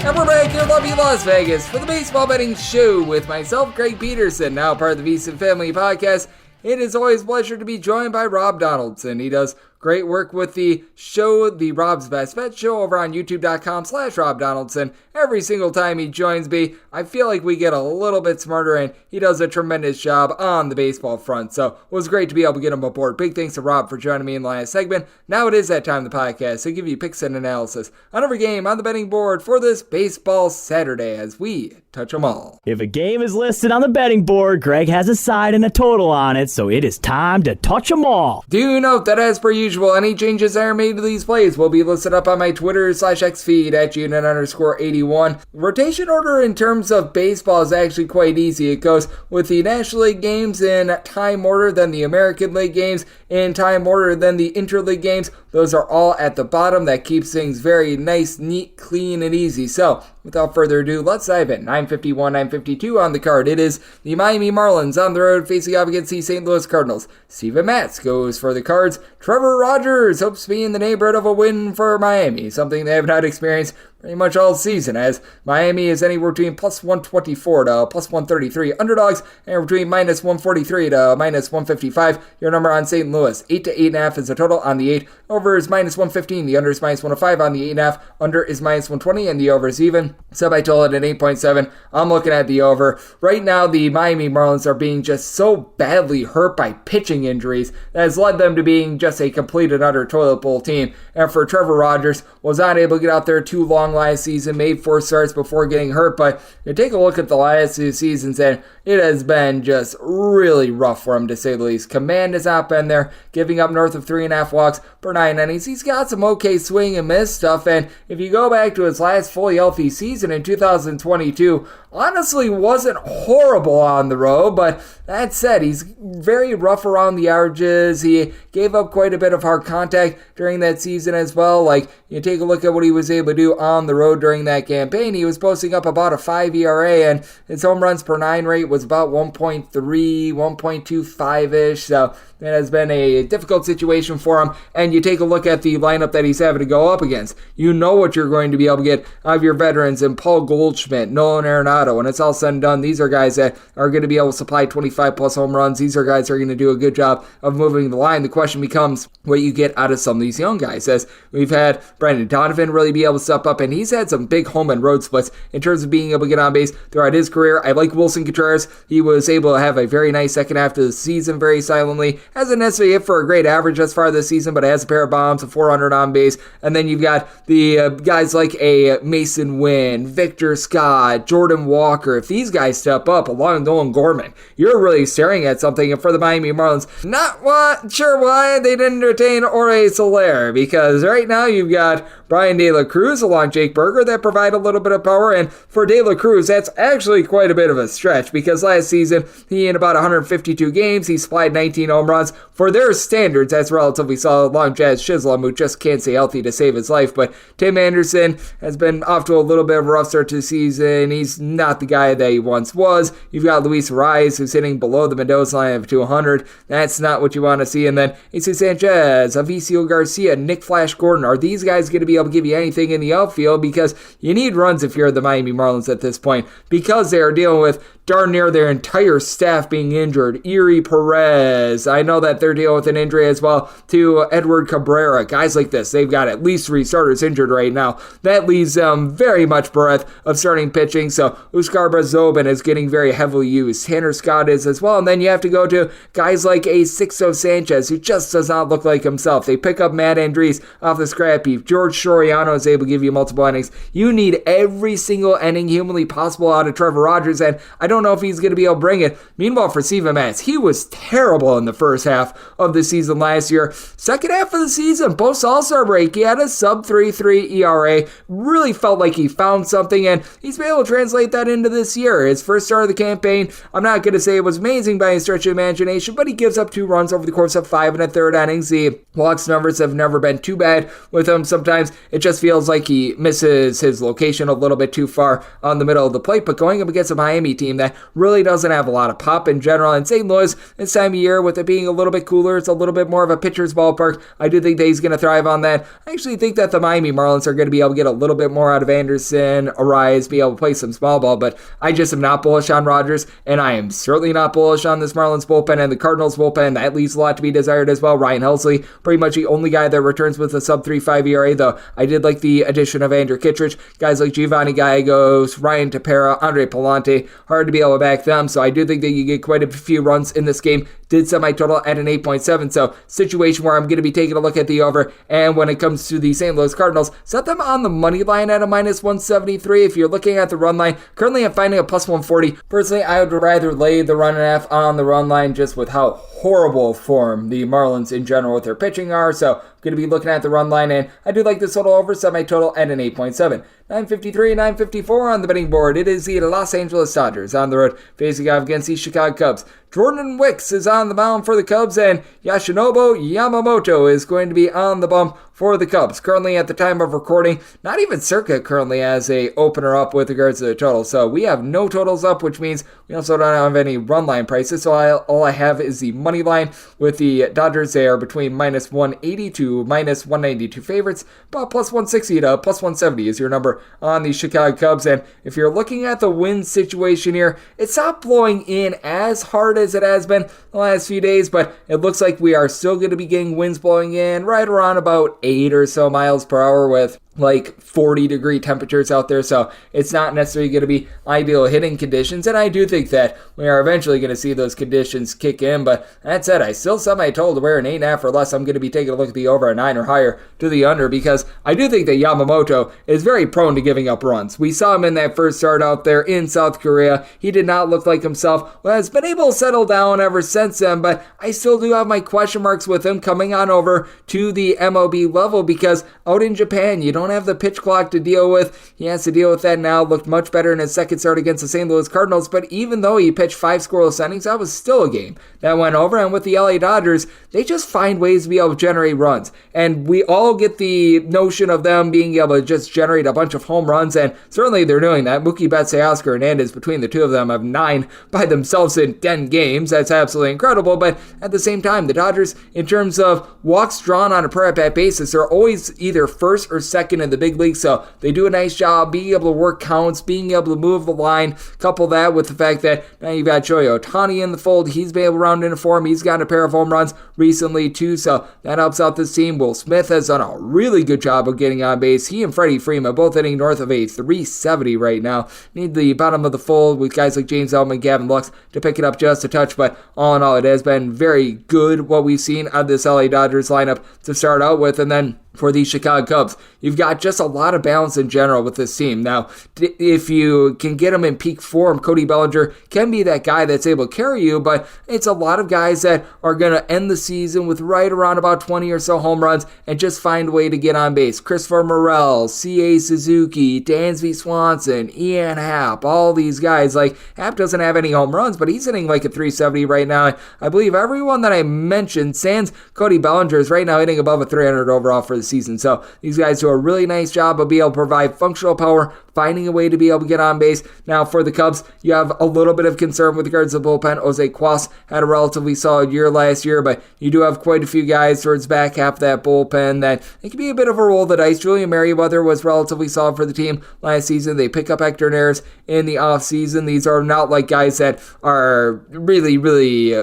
And we're back here in lovely Las Vegas for the Baseball Betting Show with myself, Greg Peterson, now part of the VSiN Family Podcast. It is always a pleasure to be joined by Rob Donaldson. He does great work with the show, the Rob's Best Bet Show, over on youtube.com/Rob Donaldson. Every single time he joins me, I feel like we get a little bit smarter, and he does a tremendous job on the baseball front. So it was great to be able to get him aboard. Big thanks to Rob for joining me in the last segment. Now it is that time of the podcast to give you picks and analysis on every game on the betting board for this Baseball Saturday as we touch them all. If a game is listed on the betting board, Greg has a side and a total on it, so it is time to touch them all. Do note that as per usual, any changes that are made to these plays will be listed up on my Twitter/X feed at unit_81. Rotation order in terms of baseball is actually quite easy. It goes with the National League games in time order, then the American League games in time order, then the Interleague games. Those are all at the bottom. That keeps things very nice, neat, clean, and easy. So, without further ado, let's dive in. 9:51, 9:52 on the card. It is the Miami Marlins on the road facing off against the St. Louis Cardinals. Steven Matz goes for the Cards. Trevor Rogers hopes to be in the neighborhood of a win for Miami, something they have not experienced pretty much all season, as Miami is anywhere between plus 124 to plus 133 underdogs, and between minus 143 to minus 155. Your number on St. Louis, 8 to 8.5 is the total on the 8. Over is minus 115. The under is minus 105 on the 8.5. Under is minus 120, and the over is even. So I told it at 8.7. I'm looking at the over. Right now, the Miami Marlins are being just so badly hurt by pitching injuries that has led them to being just a complete and utter toilet bowl team. And for Trevor Rogers, was not able to get out there too long last season, made 4 starts before getting hurt, but you take a look at the last 2 seasons and it has been just really rough for him, to say the least. Command has not been there, giving up north of 3.5 walks per 9 innings. He's got some okay swing and miss stuff, and if you go back to his last fully healthy season in 2022, honestly wasn't horrible on the road, but that said, he's very rough around the edges. He gave up quite a bit of hard contact during that season as well. Like, you take a look at what he was able to do on the road during that campaign. He was posting up about a 5 ERA, and his home runs per 9 rate was about 1.3, 1.25-ish, so it has been a difficult situation for him. And you take a look at the lineup that he's having to go up against. You know what you're going to be able to get out of your veterans in Paul Goldschmidt, Nolan Arenado, Machado. When it's all said and done, these are guys that are going to be able to supply 25 plus home runs. These are guys that are going to do a good job of moving the line. The question becomes what you get out of some of these young guys, as we've had Brandon Donovan really be able to step up, and he's had some big home and road splits in terms of being able to get on base throughout his career. I like Wilson Contreras. He was able to have a very nice second half of the season very silently. Hasn't necessarily hit for a great average thus far this season, but has a pair of bombs, a 400 on base. And then you've got the guys like a Mason Wynn, Victor Scott, Jordan Walker. If these guys step up along with Nolan Gorman, you're really staring at something. And for the Miami Marlins, not sure why they didn't retain Jorge Soler, because right now you've got Brian De La Cruz along Jake Berger that provide a little bit of power. And for De La Cruz, that's actually quite a bit of a stretch, because last season, he in about 152 games, he supplied 19 home runs. For their standards, that's relatively solid along Jazz Chisholm, who just can't stay healthy to save his life. But Tim Anderson has been off to a little bit of a rough start to the season. He's not the guy that he once was. You've got Luis Ariz, who's hitting below the Mendoza line of 200. That's not what you want to see. And then AC Sanchez, Avicio Garcia, Nick Flash Gordon. Are these guys going to be able to give you anything in the outfield? Because you need runs if you're the Miami Marlins at this point, because they are dealing with darn near their entire staff being injured. Erie Perez, I know that they're dealing with an injury as well to Edward Cabrera. Guys like this, they've got at least 3 starters injured right now. That leaves them very much bereft of starting pitching. So Oscar Brazobin is getting very heavily used. Tanner Scott is as well. And then you have to go to guys like a Sixto Sanchez, who just does not look like himself. They pick up Matt Andres off the scrap heap. George Soriano is able to give you multiple innings. You need every single inning humanly possible out of Trevor Rogers, and I don't know if he's going to be able to bring it. Meanwhile, for Steven Matz, he was terrible in the first half of the season last year. Second half of the season, post All-Star break, he had a sub 3.3 ERA. Really felt like he found something, and he's been able to translate that into this year. His first start of the campaign, I'm not going to say it was amazing by a stretch of imagination, but he gives up 2 runs over the course of 5 1/3 innings. The walks numbers have never been too bad with him. Sometimes it just feels like he misses his location a little bit too far on the middle of the plate, but going up against a Miami team that really doesn't have a lot of pop in general, and St. Louis this time of year, with it being a little bit cooler, it's a little bit more of a pitcher's ballpark. I do think that he's going to thrive on that. I actually think that the Miami Marlins are going to be able to get a little bit more out of Anderson, Ariz, be able to play some small ball, but I just am not bullish on Rogers, and I am certainly not bullish on this Marlins bullpen and the Cardinals bullpen. That leaves a lot to be desired as well. Ryan Helsley, pretty much the only guy that returns with a sub 3.5 ERA, though I did like the addition of Andrew Kittredge. Guys like Giovanni Gallegos, Ryan Tepera, Andre Palante, hard to be able to back them, so I do think that you get quite a few runs in this game. Did semi-total at an 8.7, so situation where I'm going to be taking a look at the over, and when it comes to the St. Louis Cardinals, set them on the money line at a minus 173. If you're looking at the run line, currently I'm finding a plus 140. Personally, I would rather lay the 1.5 on the run line, just with how horrible form the Marlins in general with their pitching are, so going to be looking at the run line, and I do like this total over, semi-total at an 8.7. 953, 954 on the betting board. It is the Los Angeles Dodgers on the road facing off against the Chicago Cubs. Jordan Wicks is on the mound for the Cubs, and Yoshinobu Yamamoto is going to be on the bump for the Cubs. Currently, at the time of recording, not even Circa currently as a opener up with regards to the total. So we have no totals up, which means we also don't have any run line prices. So all I have is the money line with the Dodgers. They are between minus 180 to minus 192 favorites, but plus 160 to plus 170 is your number on the Chicago Cubs. And if you're looking at the win situation here, it's not blowing in as hard as it has been the last few days, but it looks like we are still going to be getting winds blowing in right around about 8 or so miles per hour with like 40-degree temperatures out there, so it's not necessarily going to be ideal hitting conditions, and I do think that we are eventually going to see those conditions kick in, but that said, I still semi-told to wear an 8.5 or less. I'm going to be taking a look at the over a 9 or higher to the under, because I do think that Yamamoto is very prone to giving up runs. We saw him in that first start out there in South Korea. He did not look like himself. Well, has been able to settle down ever since then, but I still do have my question marks with him coming on over to the MLB level, because out in Japan, you don't have the pitch clock to deal with. He has to deal with that now. Looked much better in his second start against the St. Louis Cardinals, but even though he pitched 5 scoreless innings, that was still a game that went over. And with the LA Dodgers, they just find ways to be able to generate runs. And we all get the notion of them being able to just generate a bunch of home runs, and certainly they're doing that. Mookie Betts, Oscar Hernandez, between the two of them, have 9 by themselves in 10 games. That's absolutely incredible. But at the same time, the Dodgers, in terms of walks drawn on a per at-bat basis, are always either first or second second in the big league, so they do a nice job being able to work counts, being able to move the line. Couple that with the fact that now you've got Shohei Ohtani in the fold. He's been able to round into form. He's gotten a pair of home runs recently too, so that helps out this team. Will Smith has done a really good job of getting on base. He and Freddie Freeman both hitting north of a 370 right now. Need the bottom of the fold with guys like James Outman, Gavin Lux to pick it up just a touch, but all in all, it has been very good what we've seen out of this LA Dodgers lineup to start out with. And then for the Chicago Cubs, you've got just a lot of balance in general with this team. Now, if you can get them in peak form, Cody Bellinger can be that guy that's able to carry you, but it's a lot of guys that are going to end the season with right around about 20 or so home runs and just find a way to get on base. Christopher Morel, C.A. Suzuki, Dansby Swanson, Ian Happ, all these guys. Like, Happ doesn't have any home runs, but he's hitting like a 370 right now. I believe everyone that I mentioned, sans Cody Bellinger, is right now hitting above a 300 overall for the season. So these guys do a really nice job of being able to provide functional power, finding a way to be able to get on base. Now for the Cubs, you have a little bit of concern with regards to the bullpen. Jose Cuas had a relatively solid year last year, but you do have quite a few guys towards back half of that bullpen that it can be a bit of a roll of the dice. Julian Merriweather was relatively solid for the team last season. They pick up Hector Neris in the offseason. These are not like guys that are really, really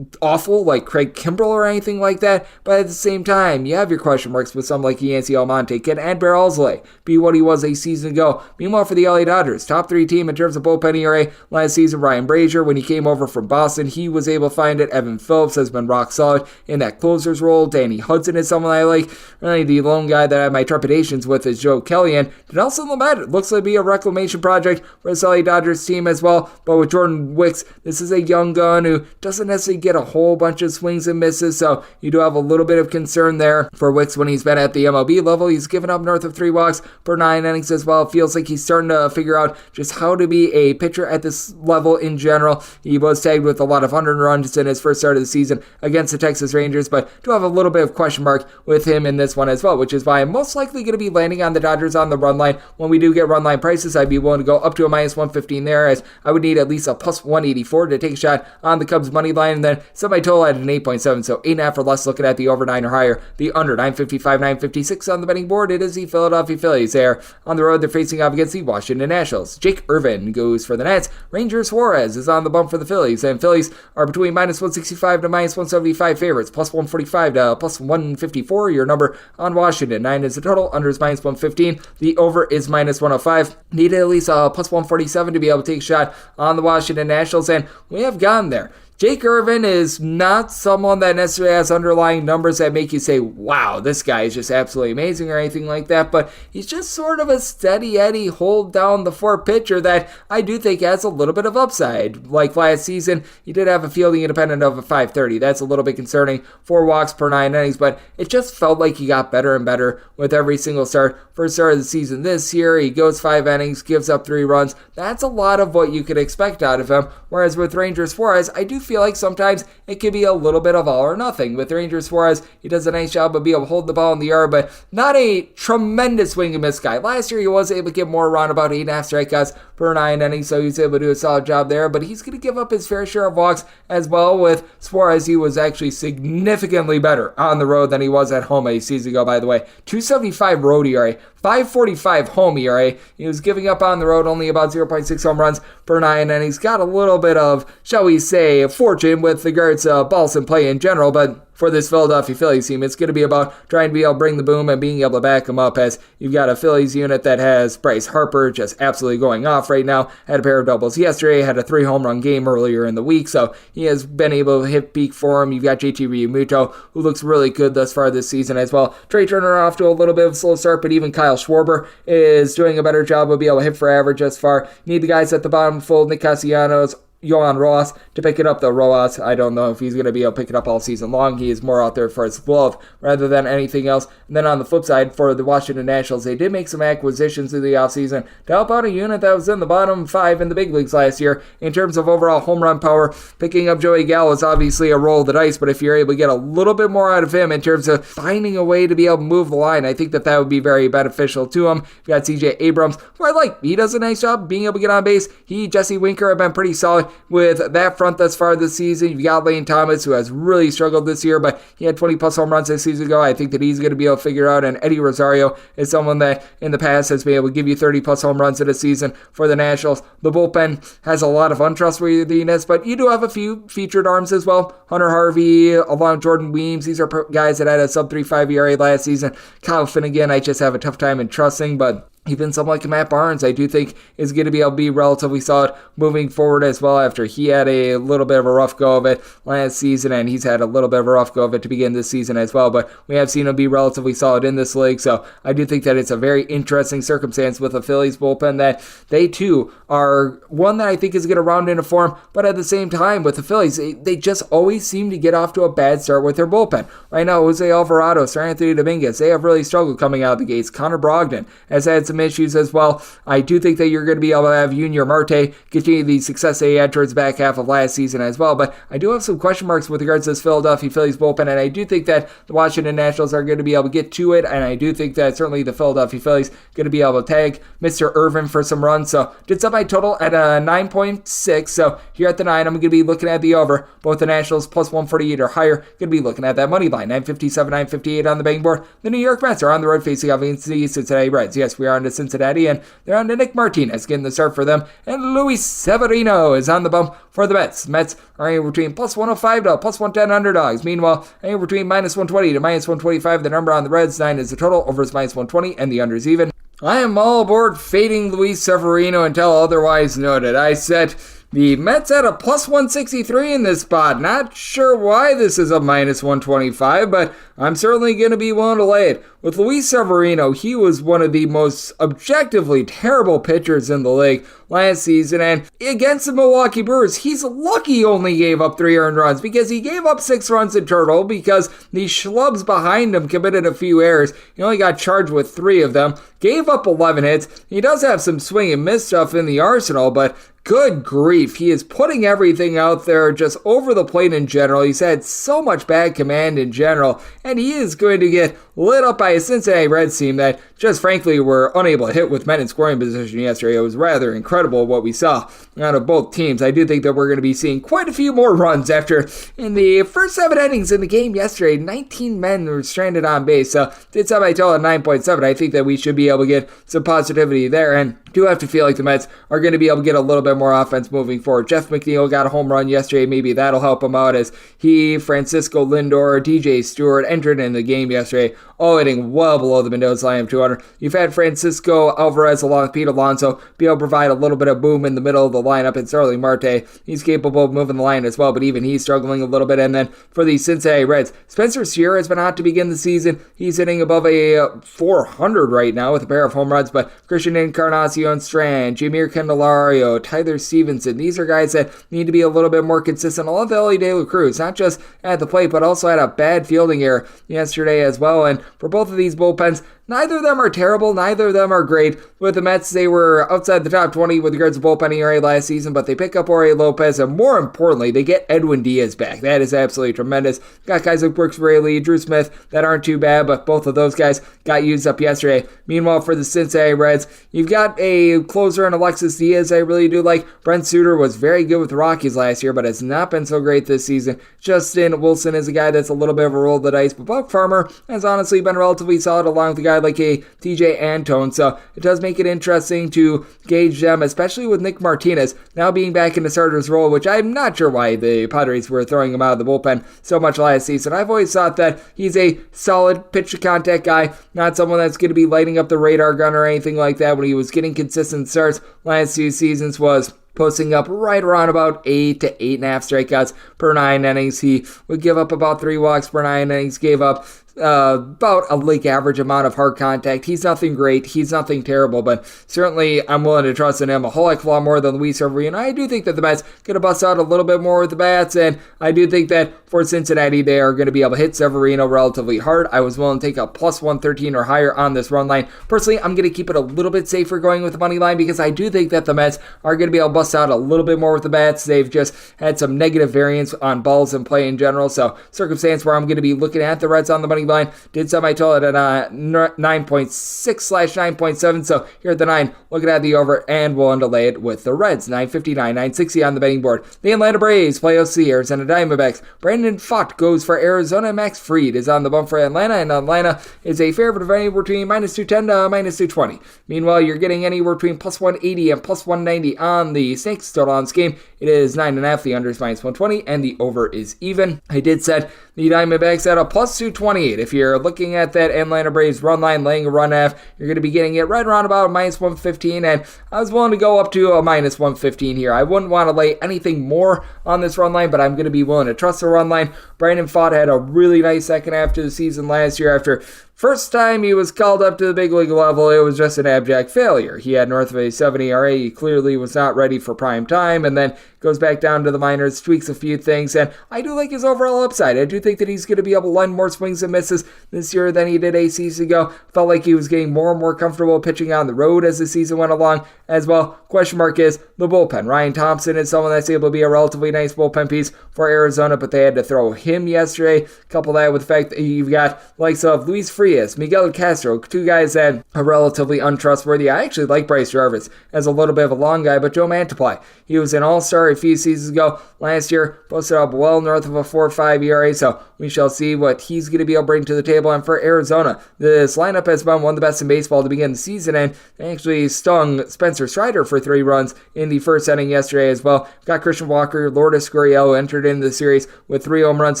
awful like Craig Kimbrell or anything like that, but at the same time, you have your question marks with some like Yancy Almonte. Can Adbert Alzolay be what he was a season ago? Meanwhile, for the LA Dodgers, top 3 team in terms of bullpen ERA last season, Ryan Brazier, when he came over from Boston, he was able to find it. Evan Phillips has been rock solid in that closer's role. Danny Hudson is someone I like. Really, the lone guy that I have my trepidations with is Joe Kelly, and Nelson Lamet looks to be a reclamation project for this LA Dodgers team as well. But with Jordan Wicks, this is a young gun who doesn't necessarily get a whole bunch of swings and misses, so you do have a little bit of concern there for Wicks when he's been at the MLB level. He's given up north of 3 walks per 9 innings as well. It feels like he's starting to figure out just how to be a pitcher at this level in general. He was tagged with a lot of unearned runs in his first start of the season against the Texas Rangers, but do have a little bit of question mark with him in this one as well, which is why I'm most likely going to be landing on the Dodgers on the run line. When we do get run line prices, I'd be willing to go up to a minus 115 there, as I would need at least a plus 184 to take a shot on the Cubs money line, and then set my total at an 8.7, so 8.5 or less, looking at the over 9 or higher. The under 955, 956 on the betting board. It is the Philadelphia Phillies there. On the road, they're facing off against the Washington Nationals. Jake Irvin goes for the Nats. Ranger Suarez is on the bump for the Phillies, and Phillies are between minus 165 to minus 175 favorites, plus 145 to plus 154. Your number on Washington. 9 is the total. Under is minus 115. The over is minus 105. Need at least plus 147 to be able to take a shot on the Washington Nationals, and we have gone there. Jake Irvin is not someone that necessarily has underlying numbers that make you say, wow, this guy is just absolutely amazing or anything like that, but he's just sort of a steady Eddie, hold down the fort pitcher that I do think has a little bit of upside. Like last season, he did have a fielding independent of a 530. That's a little bit concerning. 4 walks per 9 innings, but it just felt like he got better and better with every single start. First start of the season this year, he goes 5 innings, gives up 3 runs. That's a lot of what you could expect out of him, whereas with Ranger Suarez, I do feel like sometimes it could be a little bit of all or nothing. With Ranger Suarez, he does a nice job of being able to hold the ball in the yard, but not a tremendous swing and miss guy. Last year, he was able to get more around about 8.5 strikeouts per 9 innings, so he's able to do a solid job there, but he's going to give up his fair share of walks as well. With Suarez, he was actually significantly better on the road than he was at home a season ago, by the way. 275 road ERA, 545 home ERA. He was giving up on the road only about 0.6 home runs per 9, and he's got a little bit of, shall we say, fortune with regards to balls in play in general, but for this Philadelphia Phillies team, it's going to be about trying to be able to bring the boom and being able to back them up, as you've got a Phillies unit that has Bryce Harper just absolutely going off right now. Had a pair of doubles yesterday, had a 3 home run game earlier in the week, so he has been able to hit peak form. You've got JT Realmuto, who looks really good thus far this season as well. Trey Turner off to a little bit of a slow start, but even Kyle Schwarber is doing a better job of being able to hit for average thus far. Need the guys at the bottom of the fold, Nick Castellanos, Yohan Rojas to pick it up, though. Rojas, I don't know if he's going to be able to pick it up all season long. He is more out there for his glove rather than anything else. And then on the flip side, for the Washington Nationals, they did make some acquisitions in the offseason to help out a unit that was in the bottom 5 in the big leagues last year in terms of overall home run power. Picking up Joey Gallo is obviously a roll of the dice, but if you're able to get a little bit more out of him in terms of finding a way to be able to move the line, I think that would be very beneficial to him. You've got CJ Abrams, who I like. He does a nice job being able to get on base. Jesse Winker have been pretty solid with that front thus far this season. You've got Lane Thomas, who has really struggled this year, but he had 20-plus home runs this season ago. I think that he's going to be able to figure out, and Eddie Rosario is someone that in the past has been able to give you 30-plus home runs in a season for the Nationals. The bullpen has a lot of untrustworthiness, but you do have a few featured arms as well. Hunter Harvey, along with Jordan Weems, these are guys that had a sub-3.5 ERA last season. Kyle Finnegan, I just have a tough time in trusting, but even someone like Matt Barnes, I do think is going to be able to be relatively solid moving forward as well, after he had a little bit of a rough go of it last season, and he's had a little bit of a rough go of it to begin this season as well, but we have seen him be relatively solid in this league, so I do think that it's a very interesting circumstance with the Phillies bullpen, that they too are one that I think is going to round into form, but at the same time with the Phillies, they just always seem to get off to a bad start with their bullpen. Right now, Jose Alvarado, Sir Anthony Dominguez, they have really struggled coming out of the gates. Connor Brogdon has had some issues as well. I do think that you're going to be able to have Junior Marte continue the success that he had towards the back half of last season as well, but I do have some question marks with regards to this Philadelphia Phillies bullpen, and I do think that the Washington Nationals are going to be able to get to it, and I do think that certainly the Philadelphia Phillies are going to be able to tag Mr. Irvin for some runs, so did set my total at a 9.6, so here at the 9, I'm going to be looking at the over. Both the Nationals plus 148 or higher, going to be looking at that money line, 957, 958 on the betting board. The New York Mets are on the road facing off against the Cincinnati Reds. Yes, we are on to Cincinnati, and they're on to Nick Martinez getting the start for them, and Luis Severino is on the bump for the Mets. Mets are anywhere between plus 105 to plus 110 underdogs. Meanwhile, anywhere between minus 120 to minus 125. The number on the Reds, 9 is the total, over is minus 120, and the under is even. I am all aboard fading Luis Severino until otherwise noted. I said the Mets at a plus 163 in this spot. Not sure why this is a minus 125, but I'm certainly going to be willing to lay it. With Luis Severino, he was one of the most objectively terrible pitchers in the league last season, and against the Milwaukee Brewers, he's lucky he only gave up 3 earned runs, because he gave up 6 runs in total because the schlubs behind him committed a few errors. He only got charged with 3 of them, gave up 11 hits. He does have some swing and miss stuff in the arsenal, but good grief, he is putting everything out there just over the plate in general. He's had so much bad command in general, and he is going to get lit up by a Cincinnati Reds team that just frankly were unable to hit with men in scoring position yesterday. It was rather incredible what we saw out of both teams. I do think that we're going to be seeing quite a few more runs after in the first 7 innings in the game yesterday, 19 men were stranded on base. So did set my total at 9.7. I think that we should be able to get some positivity there, and do have to feel like the Mets are going to be able to get a little bit more offense moving forward. Jeff McNeil got a home run yesterday. Maybe that'll help him out, as he, Francisco Lindor, DJ Stewart entered in the game yesterday, all hitting well below the Mendoza line of 200. You've had Francisco Alvarez along with Pete Alonso be able to provide a little bit of boom in the middle of the lineup, and Starling Marte, he's capable of moving the line as well, but even he's struggling a little bit. And then for the Cincinnati Reds, Spencer Steer has been hot to begin the season. He's hitting above a 400 right now with a pair of home runs, but Christian Encarnacion Strand, Jameer Candelario, Tyler Stevenson, these are guys that need to be a little bit more consistent. I love Ellie De La Cruz, not just at the plate, but also had a bad fielding error yesterday as well. And for both of these bullpens, neither of them are terrible, neither of them are great. With the Mets, they were outside the top 20 with regards to bullpen ERA last season, but they pick up Jorge Lopez, and more importantly, they get Edwin Diaz back. That is absolutely tremendous. Got guys like Brooks Raley, Drew Smith that aren't too bad, but both of those guys got used up yesterday. Meanwhile, for the Cincinnati Reds, you've got a closer in Alexis Diaz I really do like. Brent Suter was very good with the Rockies last year, but has not been so great this season. Justin Wilson is a guy that's a little bit of a roll of the dice, but Buck Farmer has honestly been relatively solid along with a guy like a TJ Antone, so it does make it interesting to gauge them, especially with Nick Martinez now being back in the starter's role, which I'm not sure why the Padres were throwing him out of the bullpen so much last season. I've always thought that he's a solid pitch-to-contact guy, not someone that's going to be lighting up the radar gun or anything like that. When he was getting consistent starts last 2 seasons, was posting up right around about 8 to 8.5 strikeouts per 9 innings. He would give up about 3 walks per 9 innings, gave up about a league average amount of hard contact. He's nothing great. He's nothing terrible, but certainly I'm willing to trust in him a whole heck of a lot more than Luis Severino. I do think that the Mets going to bust out a little bit more with the bats, and I do think that for Cincinnati, they are going to be able to hit Severino relatively hard. I was willing to take a plus 113 or higher on this run line. Personally, I'm going to keep it a little bit safer going with the money line, because I do think that the Mets are going to be able to bust out a little bit more with the bats. They've just had some negative variance on balls in play in general, so circumstance where I'm going to be looking at the Reds on the money money line. Did set my total at 9.6/9.7. So here at the 9, looking at the over and willing to lay it with the Reds. 959, 960 on the betting board. The Atlanta Braves play OC, Arizona Diamondbacks. Brandon Pfaadt goes for Arizona. Max Fried is on the bump for Atlanta, and Atlanta is a favorite of anywhere between -210 to -220. Meanwhile, you're getting anywhere between +180 and +190 on the Snakes total on this game. It is 9.5. The under is -120, and the over is even. I did set the Diamondbacks at a +228. If you're looking at that Atlanta Braves run line, laying a run F, you're going to be getting it right around about -115, and I was willing to go up to a -115 here. I wouldn't want to lay anything more on this run line, but I'm going to be willing to trust the run line. Brandon Pfaadt had a really nice second half to the season last year. After first time he was called up to the big league level, it was just an abject failure. He had north of a 7 ERA. He clearly was not ready for prime time, and then goes back down to the minors, tweaks a few things, and I do like his overall upside. I do think that he's going to be able to land more swings and misses this year than he did a season ago. Felt like he was getting more and more comfortable pitching on the road as the season went along as well. Question mark is the bullpen. Ryan Thompson is someone that's able to be a relatively nice bullpen piece for Arizona, but they had to throw him yesterday. Couple that with the fact that you've got likes of Luis Frias, Miguel Castro, two guys that are relatively untrustworthy. I actually like Bryce Jarvis as a little bit of a long guy, but Joe Mantiply, he was an all-star a few seasons ago. Last year, posted up well north of a 4.5 ERA, so we shall see what he's going to be able to bring to the table. And for Arizona, this lineup has been one of the best in baseball to begin the season, and they actually stung Spencer Strider for 3 runs in the first inning yesterday as well. Got Christian Walker, Lourdes Gurriel entered into the series with 3 home runs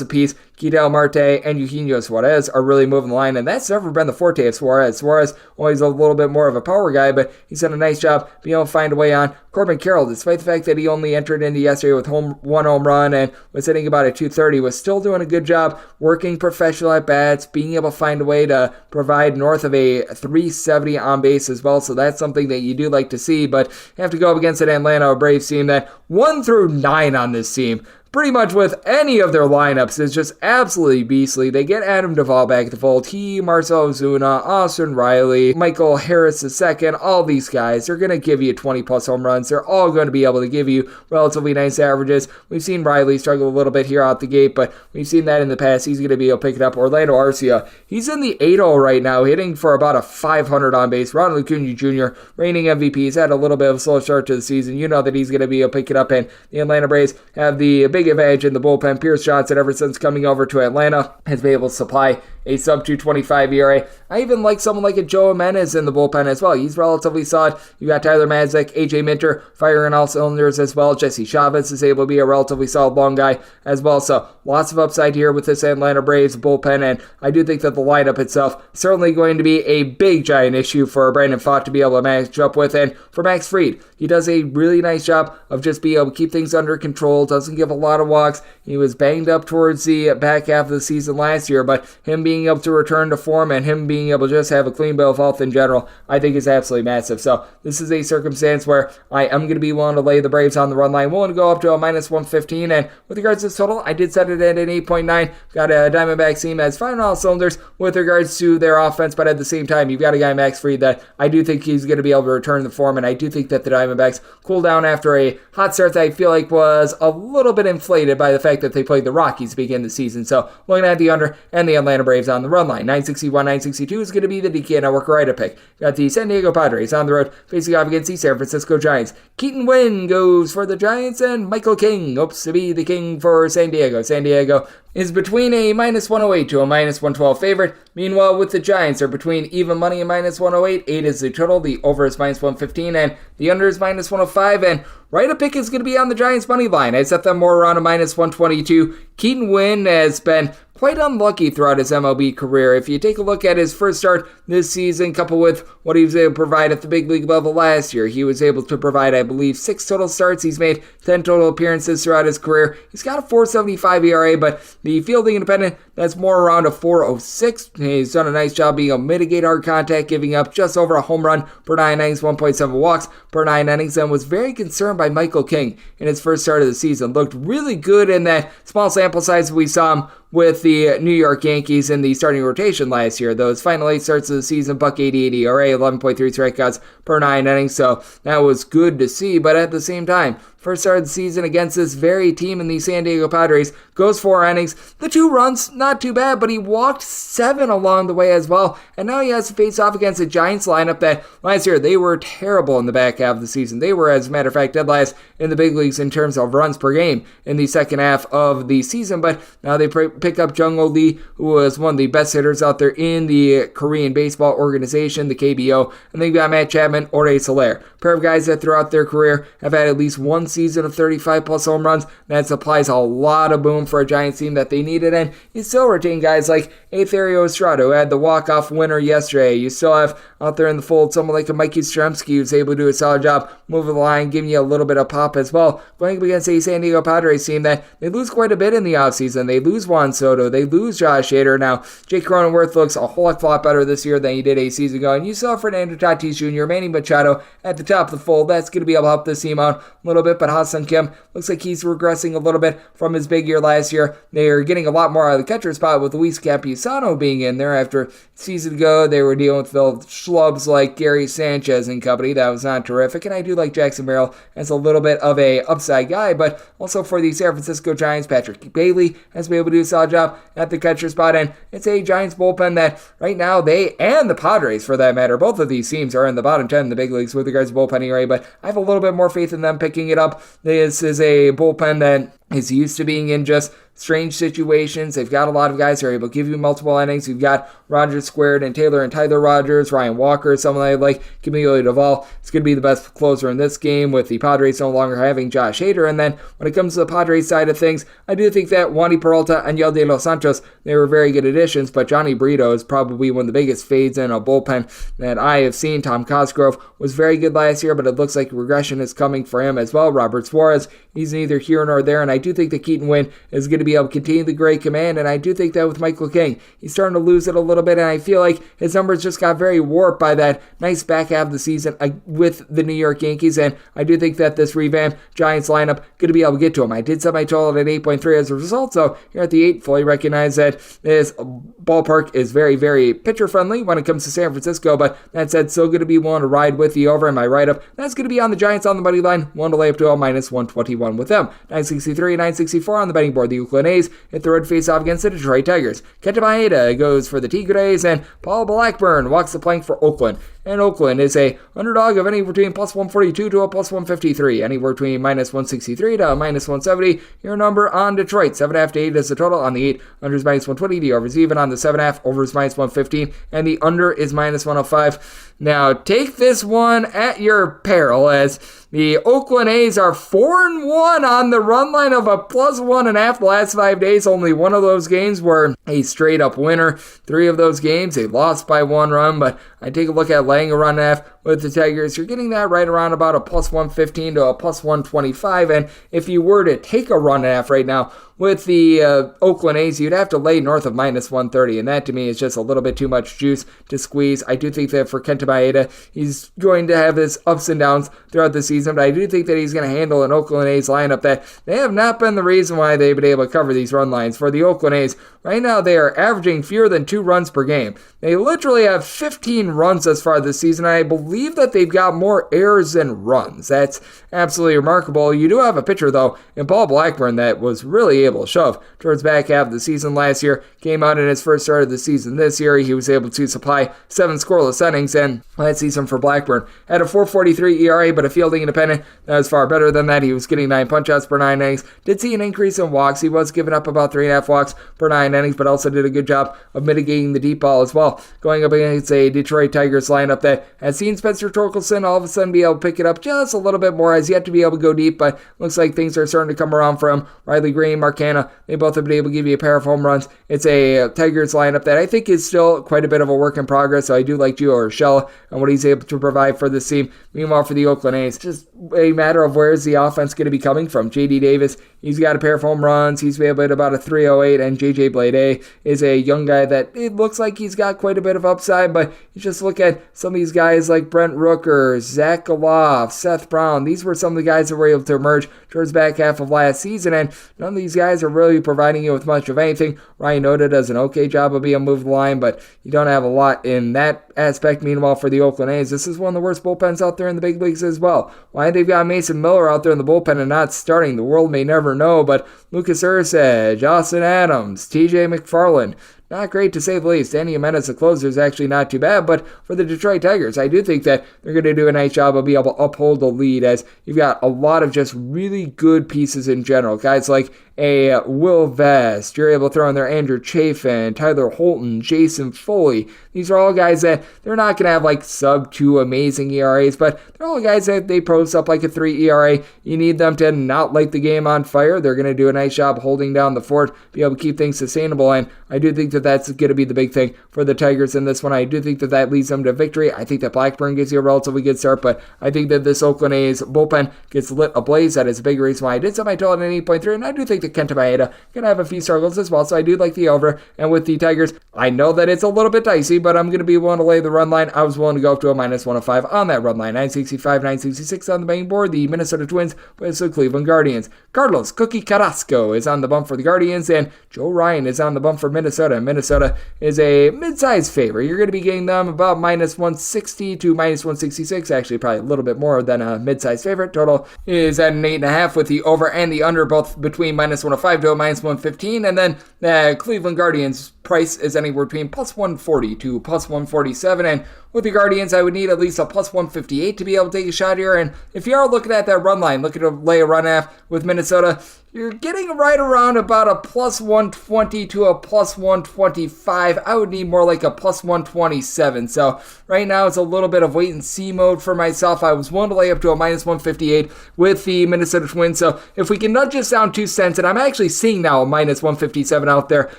apiece. Ketel Marte and Eugenio Suarez are really moving the line, and that's never been the forte of Suarez. Suarez always a little bit more of a power guy, but he's done a nice job being able to find a way on. Corbin Carroll, despite the fact that he only entered into yesterday with 1 home run and was hitting about a 230, was still doing a good job working professional at bats, being able to find a way to provide north of a 370 on base as well. So that's something that you do like to see, but you have to go up against an Atlanta Braves team that 1 through 9 on this team, pretty much with any of their lineups, is just absolutely beastly. They get Adam Duvall back at the fold. He, Marcell Ozuna, Austin Riley, Michael Harris II, all these guys, they're going to give you 20-plus home runs. They're all going to be able to give you relatively nice averages. We've seen Riley struggle a little bit here out the gate, but we've seen that in the past. He's going to be able to pick it up. Orlando Arcia, he's in the 8-0 right now, hitting for about a 500 on base. Ronald Acuna Jr., reigning MVP, he's had a little bit of a slow start to the season. You know that he's going to be able to pick it up, and the Atlanta Braves have the big advantage in the bullpen. Pierce Johnson, ever since coming over to Atlanta, has been able to supply a sub-225 ERA. I even like someone like a Joe Jimenez in the bullpen as well. He's relatively solid. You got Tyler Matzek, AJ Minter firing all cylinders as well. Jesse Chavez is able to be a relatively solid long guy as well. So lots of upside here with this Atlanta Braves bullpen, and I do think that the lineup itself is certainly going to be a big giant issue for Brandon Pfaadt to be able to match up with. And for Max Fried, he does a really nice job of just being able to keep things under control, doesn't give a lot of walks. He was banged up towards the back half of the season last year, but him being able to return to form and him being able to just have a clean bill of health in general, I think is absolutely massive. So this is a circumstance where I am going to be willing to lay the Braves on the run line, willing to go up to a -115, and with regards to this total, I did set it at an 8.9. Got a Diamondbacks team that's firing all cylinders with regards to their offense, but at the same time, you've got a guy, Max Fried, that I do think he's going to be able to return the form, and I do think that the Diamondbacks cool down after a hot start that I feel like was a little bit inflated by the fact that they played the Rockies to begin the season. So looking at the under and the Atlanta Braves on the run line, 961, 962 is going to be the DK Network Rider pick. Got the San Diego Padres on the road facing off against the San Francisco Giants. Keaton Winn goes for the Giants, and Michael King hopes to be the king for San Diego. San Diego is between a -108 to a -112 favorite. Meanwhile, with the Giants, are between even money and -108. 8 is the total. The over is -115, and the under is -105. And right pick is going to be on the Giants money line. I set them more around a -122. Keaton Winn has been quite unlucky throughout his MLB career. If you take a look at his first start this season, coupled with what he was able to provide at the big league level last year, he was able to provide, I believe, 6 total starts. He's made 10 total appearances throughout his career. He's got a 4.75 ERA, but the fielding independent, that's more around a 4.06. He's done a nice job being able to mitigate hard contact, giving up just over a home run per 9 innings, 1.7 walks per 9 innings, and was very concerned by Michael King in his first start of the season. Looked really good in that small sample size we saw him with the New York Yankees in the starting rotation last year. Those final 8 starts of the season, buck 80 ERA, 11.3 strikeouts per 9 innings, so that was good to see. But at the same time, first start of the season against this very team in the San Diego Padres. Goes 4 innings. The 2 runs, not too bad, but he walked 7 along the way as well. And now he has to face off against a Giants lineup that last year they were terrible in the back half of the season. They were, as a matter of fact, dead last in the big leagues in terms of runs per game in the second half of the season. But now they pick up Jung-Ho Lee, who was one of the best hitters out there in the Korean baseball organization, the KBO. And they've got Matt Chapman, Jorge Soler. A pair of guys that throughout their career have had at least one season of 35 plus home runs. That supplies a lot of boom for a Giants team that they needed. And you still retain guys like Ethario Estrada, who had the walk-off winner yesterday. You still have out there in the fold someone like a Mikey Yastrzemski, who's able to do a solid job moving the line, giving you a little bit of pop as well. Going up against a San Diego Padres team that they lose quite a bit in the offseason. They lose Juan Soto. They lose Josh Hader. Now, Jake Cronenworth looks a whole lot better this year than he did a season ago. And you saw Fernando Tatis Jr., Manny Machado at the top of the fold. That's going to be able to help this team out a little bit. But Ha-Seong Kim looks like he's regressing a little bit from his big year last year. They are getting a lot more out of the catcher spot with Luis Campusano being in there. After a season ago, they were dealing with schlubs like Gary Sanchez and company. That was not terrific. And I do like Jackson Merrill as a little bit of a upside guy. But also for the San Francisco Giants, Patrick Bailey has been able to do a solid job at the catcher spot. And it's a Giants bullpen that right now they, and the Padres for that matter, both of these teams are in the bottom 10 in the big leagues with regards to bullpen ERA. But I have a little bit more faith in them picking it up. This is a bullpen that is used to being in just strange situations. They've got a lot of guys who are able to give you multiple innings. You've got Rogers Squared and Taylor and Tyler Rogers, Ryan Walker, someone like Camilo Doval. It's going to be the best closer in this game with the Padres no longer having Josh Hader. And then when it comes to the Padres side of things, I do think that Wandy Peralta and Yel De Los Santos, they were very good additions, but Johnny Brito is probably one of the biggest fades in a bullpen that I have seen. Tom Cosgrove was very good last year, but it looks like regression is coming for him as well. Robert Suarez, he's neither here nor there, and I do think that Keaton Wynn is going to be able to continue the great command, and I do think that with Michael King, he's starting to lose it a little bit, and I feel like his numbers just got very warped by that nice back half of the season with the New York Yankees, and I do think that this revamped Giants lineup going to be able to get to him. I did set my total at 8.3 as a result, so here at the 8, fully recognize that this ballpark is very, very pitcher-friendly when it comes to San Francisco, but that said, still going to be willing to ride with the over in my write-up. That's going to be on the Giants on the money line, 1 to lay up to a -121 with them. 963, 964 on the betting board. The Oakland A's hit the road face-off against the Detroit Tigers. Kenta Maeda goes for the Tigres, and Paul Blackburn walks the plank for Oakland. And Oakland is a underdog of anywhere between +142 to a +153. Anywhere between -163 to a -170. Your number on Detroit. 7.5 to 8 is the total on the 8. Under is -120. The over is even on the 7.5. Over is -115. And the under is -105. Now, take this one at your peril, as the Oakland A's are 4-1 on the run line of a +1.5 the last 5 days. Only one of those games were a straight-up winner. 3 of those games, they lost by 1 run, but I take a look at laying a run and a half with the Tigers. You're getting that right around about a +115 to a +125, and if you were to take a run and a half right now with the Oakland A's, you'd have to lay north of -130, and that to me is just a little bit too much juice to squeeze. I do think that for Kenta Maeda, he's going to have his ups and downs throughout the season, but I do think that he's going to handle an Oakland A's lineup that they have not been the reason why they've been able to cover these run lines. For the Oakland A's, right now they are averaging fewer than 2 runs per game. They literally have 15 runs thus far this season, and I believe that they've got more errors than runs. That's absolutely remarkable. You do have a pitcher, though, in Paul Blackburn that was really able to shove towards back half of the season last year. Came out in his first start of the season this year. He was able to supply 7 scoreless innings, and last season for Blackburn had a 4.43 ERA, but a fielding independent that was far better than that. He was getting 9 punch-outs per 9 innings. Did see an increase in walks. He was giving up about 3.5 walks per 9 innings, but also did a good job of mitigating the deep ball as well. Going up against a Detroit Tigers lineup that has seen Spencer Torkelson all of a sudden be able to pick it up just a little bit more, has yet to be able to go deep, but looks like things are starting to come around for him. Riley Green, Mark Hanna, they both have been able to give you a pair of home runs. It's a Tigers lineup that I think is still quite a bit of a work in progress, so I do like Gio Urshela and what he's able to provide for this team. Meanwhile, for the Oakland A's, just a matter of where is the offense going to be coming from. J.D. Davis, he's got a pair of home runs. He's able to hit about a 3.08, and J.J. Blade is a young guy that it looks like he's got quite a bit of upside, but he's just look at some of these guys like Brent Rooker, Zach Galoff, Seth Brown. These were some of the guys that were able to emerge towards the back half of last season, and none of these guys are really providing you with much of anything. Ryan Noda does an okay job of being able to move the line, but you don't have a lot in that aspect. Meanwhile, for the Oakland A's, this is one of the worst bullpens out there in the big leagues as well. Why they've got Mason Miller out there in the bullpen and not starting, the world may never know, but Lucas Ursadge, Austin Adams, TJ McFarland, not great to say the least. Danny Jimenez, the closer, is actually not too bad, but for the Detroit Tigers, I do think that they're going to do a nice job of being able to uphold the lead, as you've got a lot of just really good pieces in general. Guys like a Will Vest, you're able to throw in there Andrew Chafin, Tyler Holton, Jason Foley. These are all guys that they're not going to have like sub-2 amazing ERAs, but they're all guys that they post up like a 3 ERA. You need them to not light the game on fire. They're going to do a nice job holding down the fort, be able to keep things sustainable, and I do think that that's going to be the big thing for the Tigers in this one. I do think that that leads them to victory. I think that Blackburn gives you a relatively good start, but I think that this Oakland A's bullpen gets lit ablaze. That is a big reason why I did set my total at 8.3, and I do think that Kenta Maeda going to have a few struggles as well, so I do like the over. And with the Tigers, I know that it's a little bit dicey, but I'm going to be willing to lay the run line. I was willing to go up to a -105 on that run line. 965, 966 on the betting board. The Minnesota Twins versus the Cleveland Guardians. Carlos Cookie Carrasco is on the bump for the Guardians, and Joe Ryan is on the bump for Minnesota. Minnesota is a mid-sized favorite. You're going to be getting them about -160 to -166, actually probably a little bit more than a mid-sized favorite. Total is at an 8.5 with the over and the under both between -105 to a -115, and then the Cleveland Guardians price is anywhere between +140 to +147, and with the Guardians, I would need at least a +158 to be able to take a shot here. And if you are looking at that run line, looking to lay a run half with Minnesota, you're getting right around about a +120 to a +125. I would need more like a +127. So right now it's a little bit of wait and see mode for myself. I was willing to lay up to a -158 with the Minnesota Twins. So if we can nudge this down 2 cents, and I'm actually seeing now a -157 out there,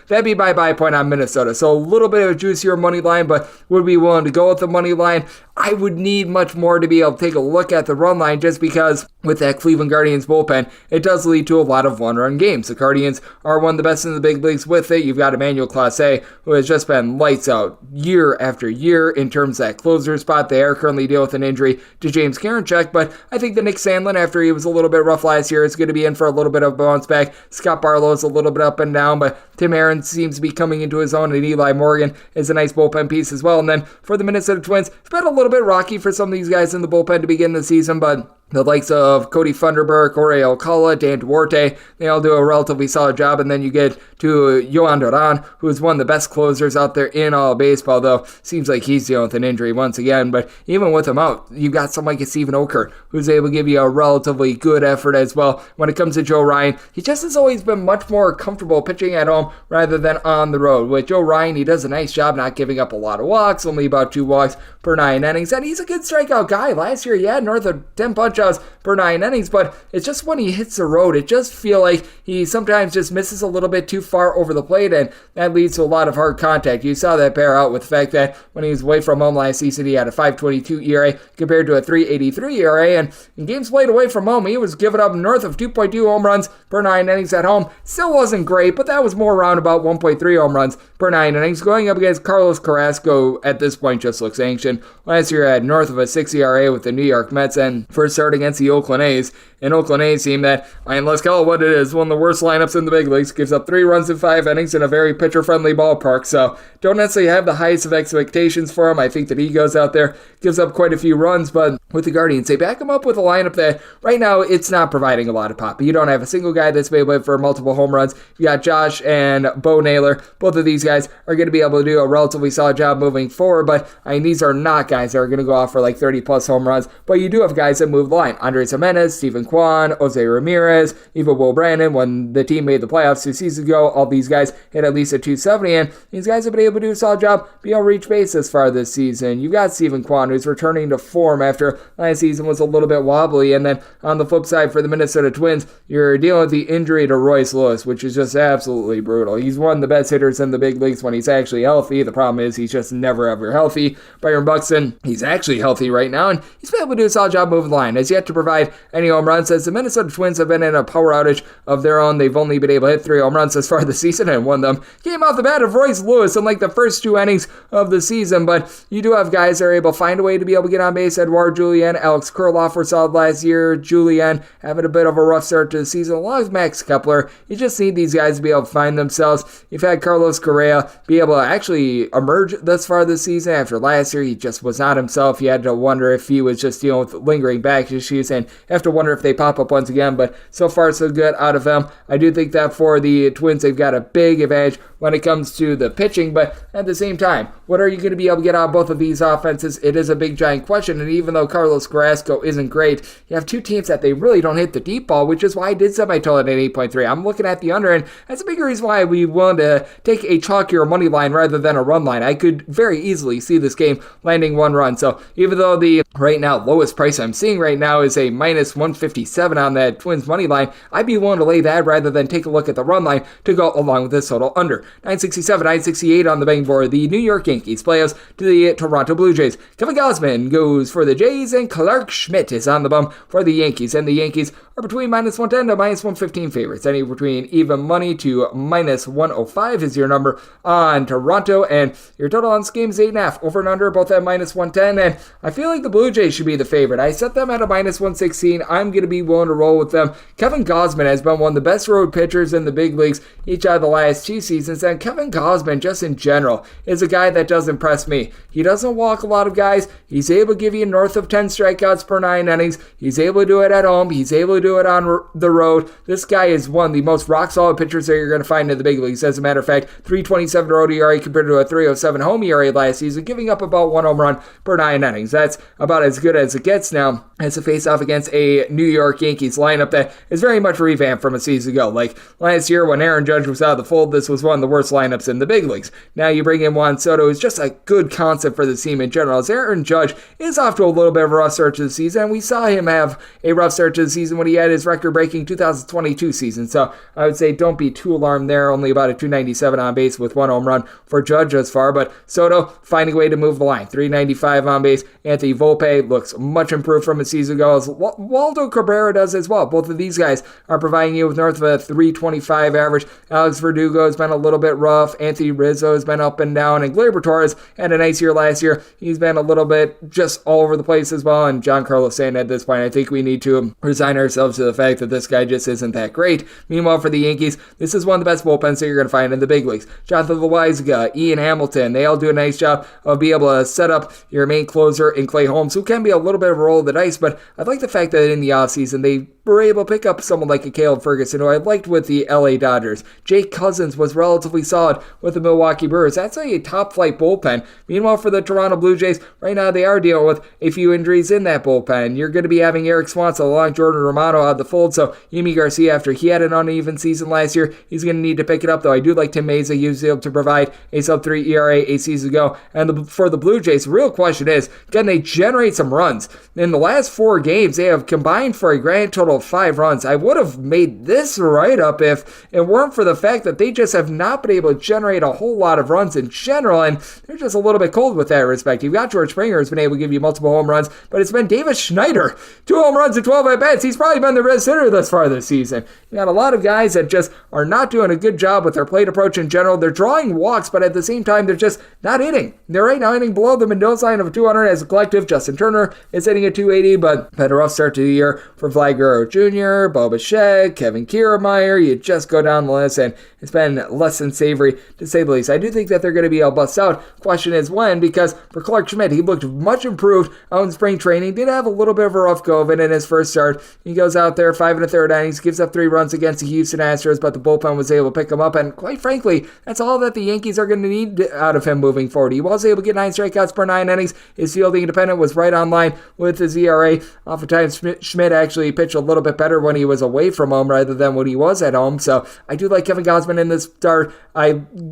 that'd be my buy point on Minnesota. So a little bit of a juicier money line, but would be willing to go with the money line. I would need much more to be able to take a look at the run line, just because with that Cleveland Guardians bullpen, it does lead to a lot of one-run games. The Guardians are one of the best in the big leagues with it. You've got Emmanuel Clase, who has just been lights out year after year in terms of that closer spot. They are currently dealing with an injury to James Karinchak, but I think that Nick Sandlin, after he was a little bit rough last year, is going to be in for a little bit of a bounce back. Scott Barlow is a little bit up and down, but Tim Aaron seems to be coming into his own, and Eli Morgan is a nice bullpen piece as well. And then for the Minnesota Twins, it's been a little bit rocky for some of these guys in the bullpen to begin the season, but the likes of Cody Funderburk, Jorge Alcala, Dan Duarte, they all do a relatively solid job. And then you get to Yohan Duran, who is one of the best closers out there in all baseball, though seems like he's dealing with an injury once again. But even with him out, you've got someone like Stephen Oker, who's able to give you a relatively good effort as well. When it comes to Joe Ryan, he just has always been much more comfortable pitching at home rather than on the road. With Joe Ryan, he does a nice job not giving up a lot of walks, only about 2 walks per 9 innings, and he's a good strikeout guy. Last year, he had north of 10 punch-outs per 9 innings, but it's just when he hits the road, it just feels like he sometimes just misses a little bit too far over the plate, and that leads to a lot of hard contact. You saw that bear out with the fact that when he was away from home last season, he had a 5.22 ERA compared to a 3.83 ERA, and in games played away from home, he was giving up north of 2.2 home runs per 9 innings at home. Still wasn't great, but that was more around about 1.3 home runs per 9 innings. Going up against Carlos Carrasco at this point just looks ancient. Last year had north of a 6 ERA with the New York Mets, and first start against the Oakland A's, an Oakland A's team that, let's call it what it is, one of the worst lineups in the big leagues, gives up 3 runs in 5 innings in a very pitcher-friendly ballpark, so don't necessarily have the highest of expectations for him. I think that he goes out there, gives up quite a few runs, but with the Guardians, they back him up with a lineup that right now it's not providing a lot of pop. You don't have a single guy that's able for multiple home runs. You got Josh and Bo Naylor. Both of these guys are going to be able to do a relatively solid job moving forward, but these are not guys that are going to go off for like 30-plus home runs, but you do have guys that move the line. Andres Jimenez, Stephen Kwan, Jose Ramirez, even Will Brandon. When the team made the playoffs 2 seasons ago, all these guys hit at least a 270, and these guys have been able to do a solid job, be able to reach base this far this season. You've got Stephen Kwan, who's returning to form after last season was a little bit wobbly, and then on the flip side for the Minnesota Twins, you're dealing with the injury to Royce Lewis, which is just absolutely brutal. He's one of the best hitters in the big leagues when he's actually healthy. The problem is he's just never ever healthy. Byron Buxton, he's actually healthy right now, and he's been able to do a solid job moving the line. Has yet to provide any home runs, as the Minnesota Twins have been in a power outage of their own. They've only been able to hit 3 home runs thus far this season, and one of them came off the bat of Royce Lewis in like the first 2 innings of the season. But you do have guys that are able to find a way to be able to get on base. Edouard Julien, Alex Kirilloff were solid last year. Julien having a bit of a rough start to the season, along with Max Kepler. You just need these guys to be able to find themselves. You've had Carlos Correa be able to actually emerge thus far this season. After last year, he just was not himself. You had to wonder if he was just dealing with lingering back issues, and you have to wonder if they pop up once again. But so far, so good out of him. I do think that for the Twins, they've got a big advantage when it comes to the pitching, but at the same time, what are you going to be able to get out of both of these offenses? It is a big, giant question, and even though Carlos Carrasco isn't great, you have 2 teams that they really don't hit the deep ball, which is why I did set my total at 8.3. I'm looking at the under, and that's a big reason why we wanted to take a chalkier money line rather than a run line. I could very easily see this game landing 1 run, so even though the right now lowest price I'm seeing right now is a minus 157 on that Twins money line, I'd be willing to lay that rather than take a look at the run line to go along with this total under. 967, 968 on the betting board. The New York Yankees playoffs to the Toronto Blue Jays. Kevin Gausman goes for the Jays, and Clark Schmidt is on the bum for the Yankees. And the Yankees are between minus 110 to minus 115 favorites. Any between even money to minus 105 is your number on Toronto. And your total on this game is 8.5. Over and under, both at minus 110. And I feel like the Blue Jays should be the favorite. I set them at a minus 116. I'm going to be willing to roll with them. Kevin Gausman has been one of the best road pitchers in the big leagues each out of the last 2 seasons. And Kevin Gausman, just in general, is a guy that does impress me. He doesn't walk a lot of guys. He's able to give you north of 10 strikeouts per 9 innings. He's able to do it at home. He's able to do it on the road. This guy is one of the most rock-solid pitchers that you're going to find in the big leagues. As a matter of fact, 3.27 road ERA compared to a 3.07 home ERA last season, giving up about 1 home run per 9 innings. That's about as good as it gets now. It's a face-off against a New York Yankees lineup that is very much revamped from a season ago. Like last year when Aaron Judge was out of the fold, this was one of the worst lineups in the big leagues. Now you bring in Juan Soto, who's just a good concept for the team in general. As Aaron Judge is off to a little bit of a rough start to the season, and we saw him have a rough start to the season when he had his record-breaking 2022 season. So I would say don't be too alarmed there. Only about a 297 on base with 1 home run for Judge as far, but Soto finding a way to move the line. 395 on base. Anthony Volpe looks much improved from a season ago, as Waldo Cabrera does as well. Both of these guys are providing you with north of a 325 average. Alex Verdugo has been a little bit rough. Anthony Rizzo has been up and down, and Gleyber Torres had a nice year last year. He's been a little bit just all over the place as well, and Giancarlo Stanton at this point, I think we need to resign ourselves to the fact that this guy just isn't that great. Meanwhile, for the Yankees, this is one of the best bullpens that you're going to find in the big leagues. Jonathan Loaizaga, Ian Hamilton, they all do a nice job of being able to set up your main closer in Clay Holmes, who can be a little bit of a roll of the dice, but I like the fact that in the offseason, they were able to pick up someone like a Caleb Ferguson, who I liked with the LA Dodgers. Jake Cousins was relatively solid with the Milwaukee Brewers. That's a top-flight bullpen. Meanwhile, for the Toronto Blue Jays, right now they are dealing with a few injuries in that bullpen. You're going to be having Eric Swanson along Jordan Romano out of the fold, so Yimi Garcia, after he had an uneven season last year, he's going to need to pick it up, though. I do like Tim Mesa. He was able to provide a sub-3 ERA a season ago. And for the Blue Jays, the real question is, can they generate some runs? In the last 4 games, they have combined for a grand total of 5 runs. I would have made this write-up if it weren't for the fact that they just have not been able to generate a whole lot of runs in general, and they're just a little bit cold with that respect. You've got George Springer, who's been able to give you multiple home runs, but it's been Davis Schneider. 2 home runs and 12 at-bats. He's probably been the best hitter thus far this season. You got a lot of guys that just are not doing a good job with their plate approach in general. They're drawing walks, but at the same time, they're just not hitting. They're right now hitting below the Mendoza line of a 200 as a collective. Justin Turner is hitting at 280, but had a rough start to the year for Vlad Guerrero Jr., Bo Bichette, Kevin Kiermaier. You just go down the list, and it's been less than savory, to say the least. I do think that they're going to be able to bust out. Question is when, because for Clark Schmidt, he looked much improved out in spring training. Did have a little bit of a rough go of it in his first start. He goes out there, 5 1/3 innings, gives up 3 runs against the Houston Astros, but the bullpen was able to pick him up, and quite frankly, that's all that the Yankees are going to need out of him moving forward. He was able to get 9 strikeouts per 9 innings. His fielding independent was right on line with his ERA. Oftentimes, Schmidt actually pitched a little little bit better when he was away from home rather than when he was at home. So I do like Kevin Gausman in this start.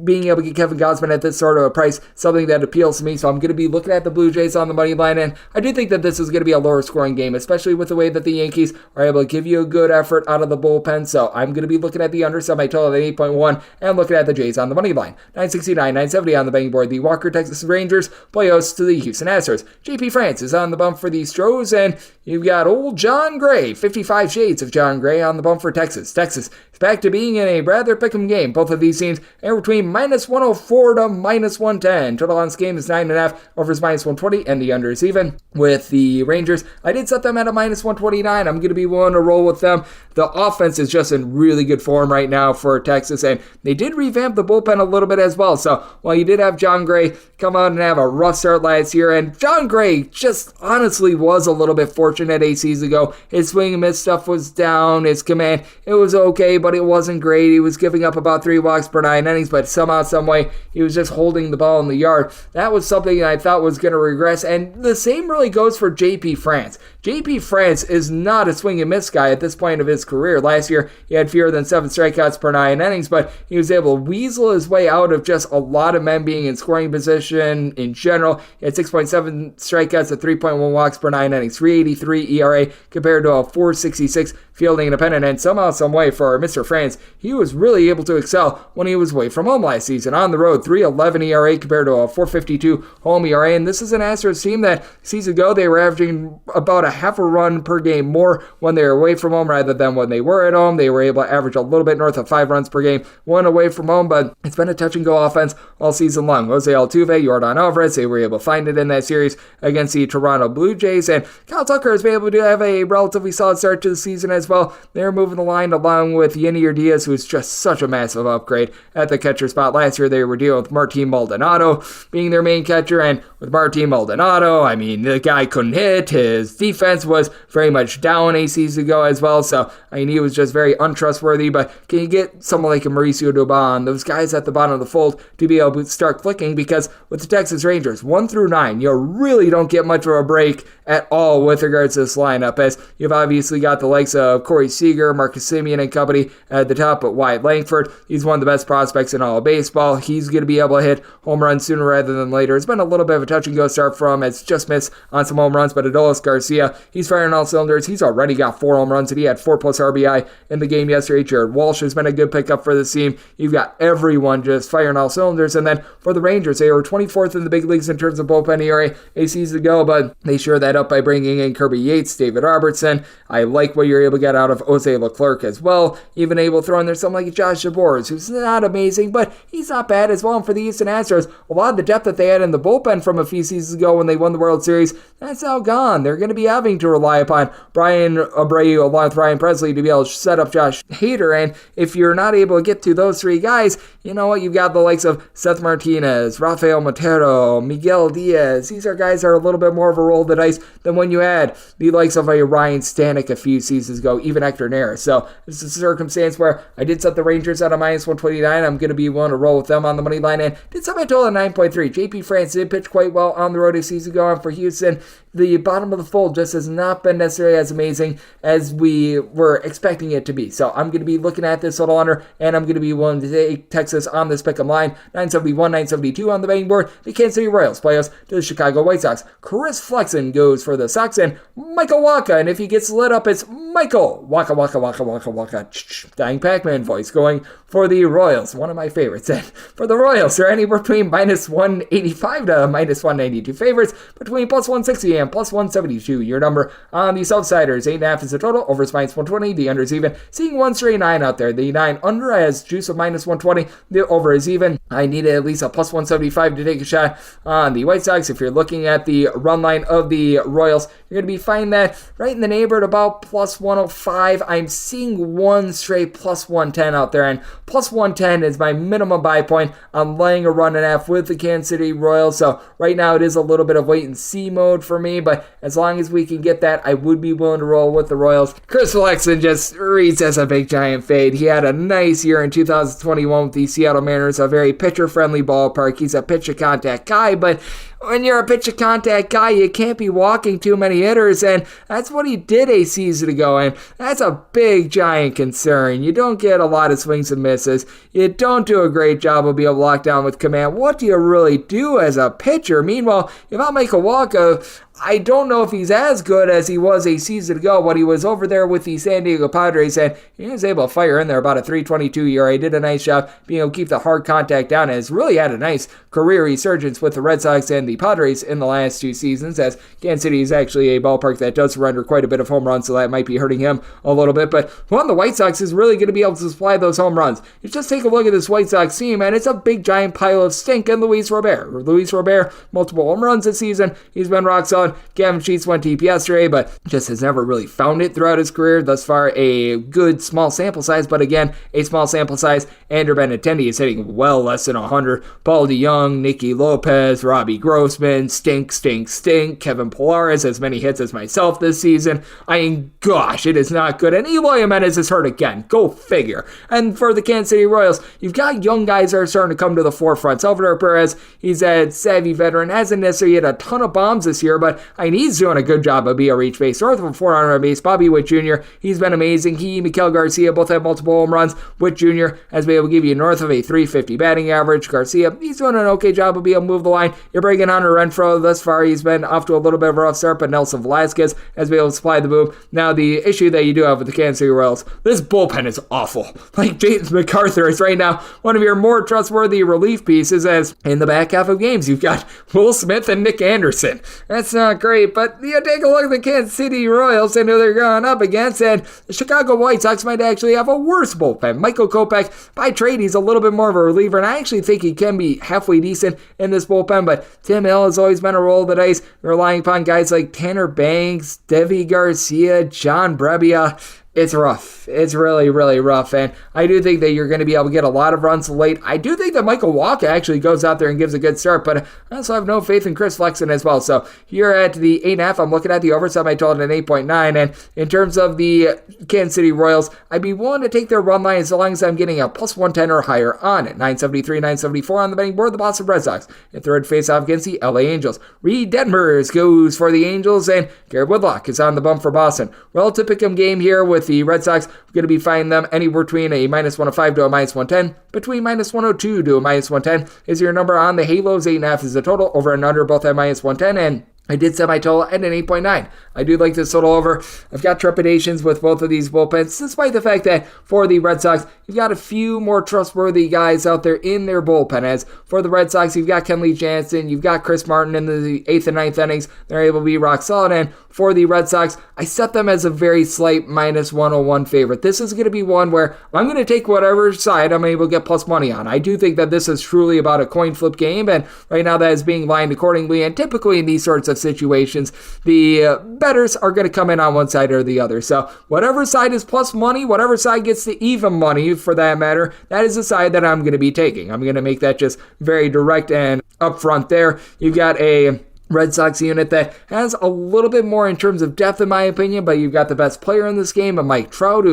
Being able to get Kevin Gausman at this sort of a price, something that appeals to me. So I'm going to be looking at the Blue Jays on the money line, and I do think that this is going to be a lower scoring game, especially with the way that the Yankees are able to give you a good effort out of the bullpen. So I'm going to be looking at the under semi-total at 8.1 and looking at the Jays on the money line. 969, 970 on the betting board. The Walker Texas Rangers play host to the Houston Astros. JP France is on the bump for the Stros, and you've got old John Gray, 55 shades of John Gray on the bump for Texas. Texas is back to being in a rather pick'em game. Both of these teams are between minus 104 to minus 110. Total on this game is 9.5. Over is minus 120, and the under is even. With the Rangers, I did set them at a minus 129. I'm going to be willing to roll with them. The offense is just in really good form right now for Texas, and they did revamp the bullpen a little bit as well. So while you did have John Gray come out and have a rough start last year, and John Gray just honestly was a little bit fortunate 8 seasons ago. His swing and miss stuff was down. His command, it was okay, but it wasn't great. He was giving up about 3 walks per 9 innings, but somehow, some way, he was just holding the ball in the yard. That was something I thought was going to regress, and the same really goes for JP France. JP France is not a swing and miss guy at this point of his career. Last year, he had fewer than 7 strikeouts per 9 innings, but he was able to weasel his way out of just a lot of men being in scoring position in general. He had 6.7 strikeouts at 3.1 walks per 9 innings, 3.83 ERA compared to a 4.66 fielding independent, and somehow, some way for Mr. France, he was really able to excel when he was away from home last season. On the road, 3.11 ERA compared to a 4.52 home ERA, and this is an Astros team that season ago they were averaging about a half a run per game more when they were away from home rather than when they were at home. They were able to average a little bit north of 5 runs per game when away from home, but it's been a touch-and-go offense all season long. Jose Altuve, Yordan Alvarez, they were able to find it in that series against the Toronto Blue Jays, and Kyle Tucker has been able to have a relatively solid start to the season as well. They're moving the line along with Yenier Diaz, who's just such a massive upgrade at the catcher spot. Last year, they were dealing with Martin Maldonado being their main catcher, and with Martin Maldonado, I mean, the guy couldn't hit. His defense was very much down 8 seasons ago as well, so I mean, he was just very untrustworthy, but can you get someone like a Mauricio Dubon, those guys at the bottom of the fold, to be able to start clicking? Because with the Texas Rangers, 1 through 9, you really don't get much of a break at all with regards to this lineup, as you've obviously got the likes of Corey Seager, Marcus Semien and company at the top, but Wyatt Langford, he's one of the best prospects in all of baseball. He's going to be able to hit home runs sooner rather than later. It's been a little bit of a touch-and-go start from, it's just missed on some home runs, but Adolis Garcia, he's firing all cylinders. He's already got 4 home runs, and he had 4+ RBI in the game yesterday. Jared Walsh has been a good pickup for this team. You've got everyone just firing all cylinders, and then for the Rangers, they were 24th in the big leagues in terms of bullpen ERA 8 seasons ago, but they sure that up by bringing in Kirby Yates, David Robertson. I like what you're able to get out of Jose Leclerc as well. Even able to throw in there something like Josh Jabours, who's not amazing, but he's not bad as well. And for the Houston Astros, a lot of the depth that they had in the bullpen from a few seasons ago when they won the World Series, that's now gone. They're going to be having to rely upon Brian Abreu along with Ryan Presley to be able to set up Josh Hader, and if you're not able to get to those 3 guys, you know what? You've got the likes of Seth Martinez, Rafael Montero, Miguel Diaz. These are guys that are a little bit more of a roll of the dice than when you had the likes of a Ryan Stanek a few seasons ago, even Hector Neris. So this is a circumstance where I did set the Rangers at a minus 129. I'm going to be willing to roll with them on the money line, and did set my total at 9.3. JP France did pitch quite well on the road a season ago, and for Houston, the bottom of the fold just has not been necessarily as amazing as we were expecting it to be. So I'm going to be looking at this total under, and I'm going to be willing to take Texas on this pick'em line. 971, 972 on the betting board. The Kansas City Royals play us to the Chicago White Sox. Chris Flexen goes for the Sox, and Michael Waka, and if he gets lit up, it's Michael Waka Waka Waka Waka Waka. Dying Pac-Man voice going for the Royals, one of my favorites. And for the Royals, they're anywhere between minus 185 to minus 192 favorites, between plus 160 and plus 172. Your number on the Southsiders, 8.5 is the total, over is minus 120, the under is even. Seeing 1 straight 9 out there, the 9 under has juice of minus 120, the over is even. I needed at least a plus 175 to take a shot on the White Sox. If you're looking at the run line of the Royals, you're going to be finding that right in the neighborhood about plus 105. I'm seeing 1 straight plus 110 out there, and plus 110 is my minimum buy point. I'm laying a run and a half with the Kansas City Royals, so right now it is a little bit of wait and see mode for me, but as long as we can get that, I would be willing to roll with the Royals. Chris Flexen just reads as a big giant fade. He had a nice year in 2021 with the Seattle Mariners, a very pitcher-friendly ballpark. He's a pitch-to-contact guy, but when you're a pitch to contact guy, you can't be walking too many hitters, and that's what he did a season ago, and that's a big, giant concern. You don't get a lot of swings and misses. You don't do a great job of being able to lock down with command. What do you really do as a pitcher? Meanwhile, if I'll make a walk-off, I don't know if he's as good as he was a season ago when he was over there with the San Diego Padres, and he was able to fire in there about a 3.22 ERA. He did a nice job being able to keep the hard contact down, and has really had a nice career resurgence with the Red Sox and the Padres in the last 2 seasons, as Kansas City is actually a ballpark that does surrender quite a bit of home runs, so that might be hurting him a little bit. But the White Sox is really going to be able to supply those home runs. You just take a look at this White Sox team, and it's a big, giant pile of stink in Luis Robert. Luis Robert, multiple home runs this season. He's been rock solid. Gavin Sheets went deep yesterday, but just has never really found it throughout his career. Thus far, a good small sample size, but again, a small sample size. Andrew Benintendi is hitting well less than 100. Paul DeYoung, Nicky Lopez, Robbie Grossman, stink. Kevin Pilares has many hits as myself this season. I mean, gosh, it is not good. And Eloy Jimenez is hurt again. Go figure. And for the Kansas City Royals, you've got young guys that are starting to come to the forefront. Salvador Perez, he's a savvy veteran, hasn't necessarily hit a ton of bombs this year, but he's doing a good job of being a reach base. North of a 400 on base, Bobby Witt Jr., he's been amazing. He, Miguel Garcia, both have multiple home runs. Witt Jr. has been able to give you north of a 350 batting average. Garcia, he's doing an okay job of being able to move the line. You're bringing on Renfroe. Thus far, he's been off to a little bit of a rough start, but Nelson Velasquez has been able to supply the boom. Now, the issue that you do have with the Kansas City Royals, this bullpen is awful. Like James McArthur is right now one of your more trustworthy relief pieces, as in the back half of games, you've got Will Smith and Nick Anderson. That's not great, but you take a look at the Kansas City Royals and who they're going up against, and the Chicago White Sox might actually have a worse bullpen. Michael Kopech, by trade, he's a little bit more of a reliever, and I actually think he can be halfway decent in this bullpen, but Tim Hill has always been a roll of the dice, relying upon guys like Tanner Banks, Devi Garcia, John Brebbia. It's rough. It's really, really rough. And I do think that you're going to be able to get a lot of runs late. I do think that Michael Wacha actually goes out there and gives a good start, but I also have no faith in Chris Flexen as well. So here at the 8.5, I'm looking at the over, so I told it an 8.9. And in terms of the Kansas City Royals, I'd be willing to take their run line as long as I'm getting a plus 110 or higher on it. 973, 974 on the betting board. The Boston Red Sox in third face-off against the LA Angels. Reed Detmers goes for the Angels, and Garrett Woodlock is on the bump for Boston. Relative pick'em game here with the Red Sox. We're going to be finding them anywhere between a minus 105 to a minus 110. Between minus 102 to a minus 110 is your number on the Halos. 8.5 is the total. Over and under, both at minus 110. And I did set my total at an 8.9. I do like this total over. I've got trepidations with both of these bullpens, despite the fact that for the Red Sox, you've got a few more trustworthy guys out there in their bullpen. As for the Red Sox, you've got Kenley Jansen, you've got Chris Martin in the 8th and 9th innings. They're able to be rock solid. And for the Red Sox, I set them as a very slight minus 101 favorite. This is going to be one where I'm going to take whatever side I'm able to get plus money on. I do think that this is truly about a coin flip game, and right now that is being lined accordingly. And typically in these sorts of situations, the bettors are going to come in on one side or the other. So whatever side is plus money, whatever side gets the even money for that matter, that is the side that I'm going to be taking. I'm going to make that just very direct and upfront there. You've got a Red Sox unit that has a little bit more in terms of depth, in my opinion, but you've got the best player in this game, Mike Trout,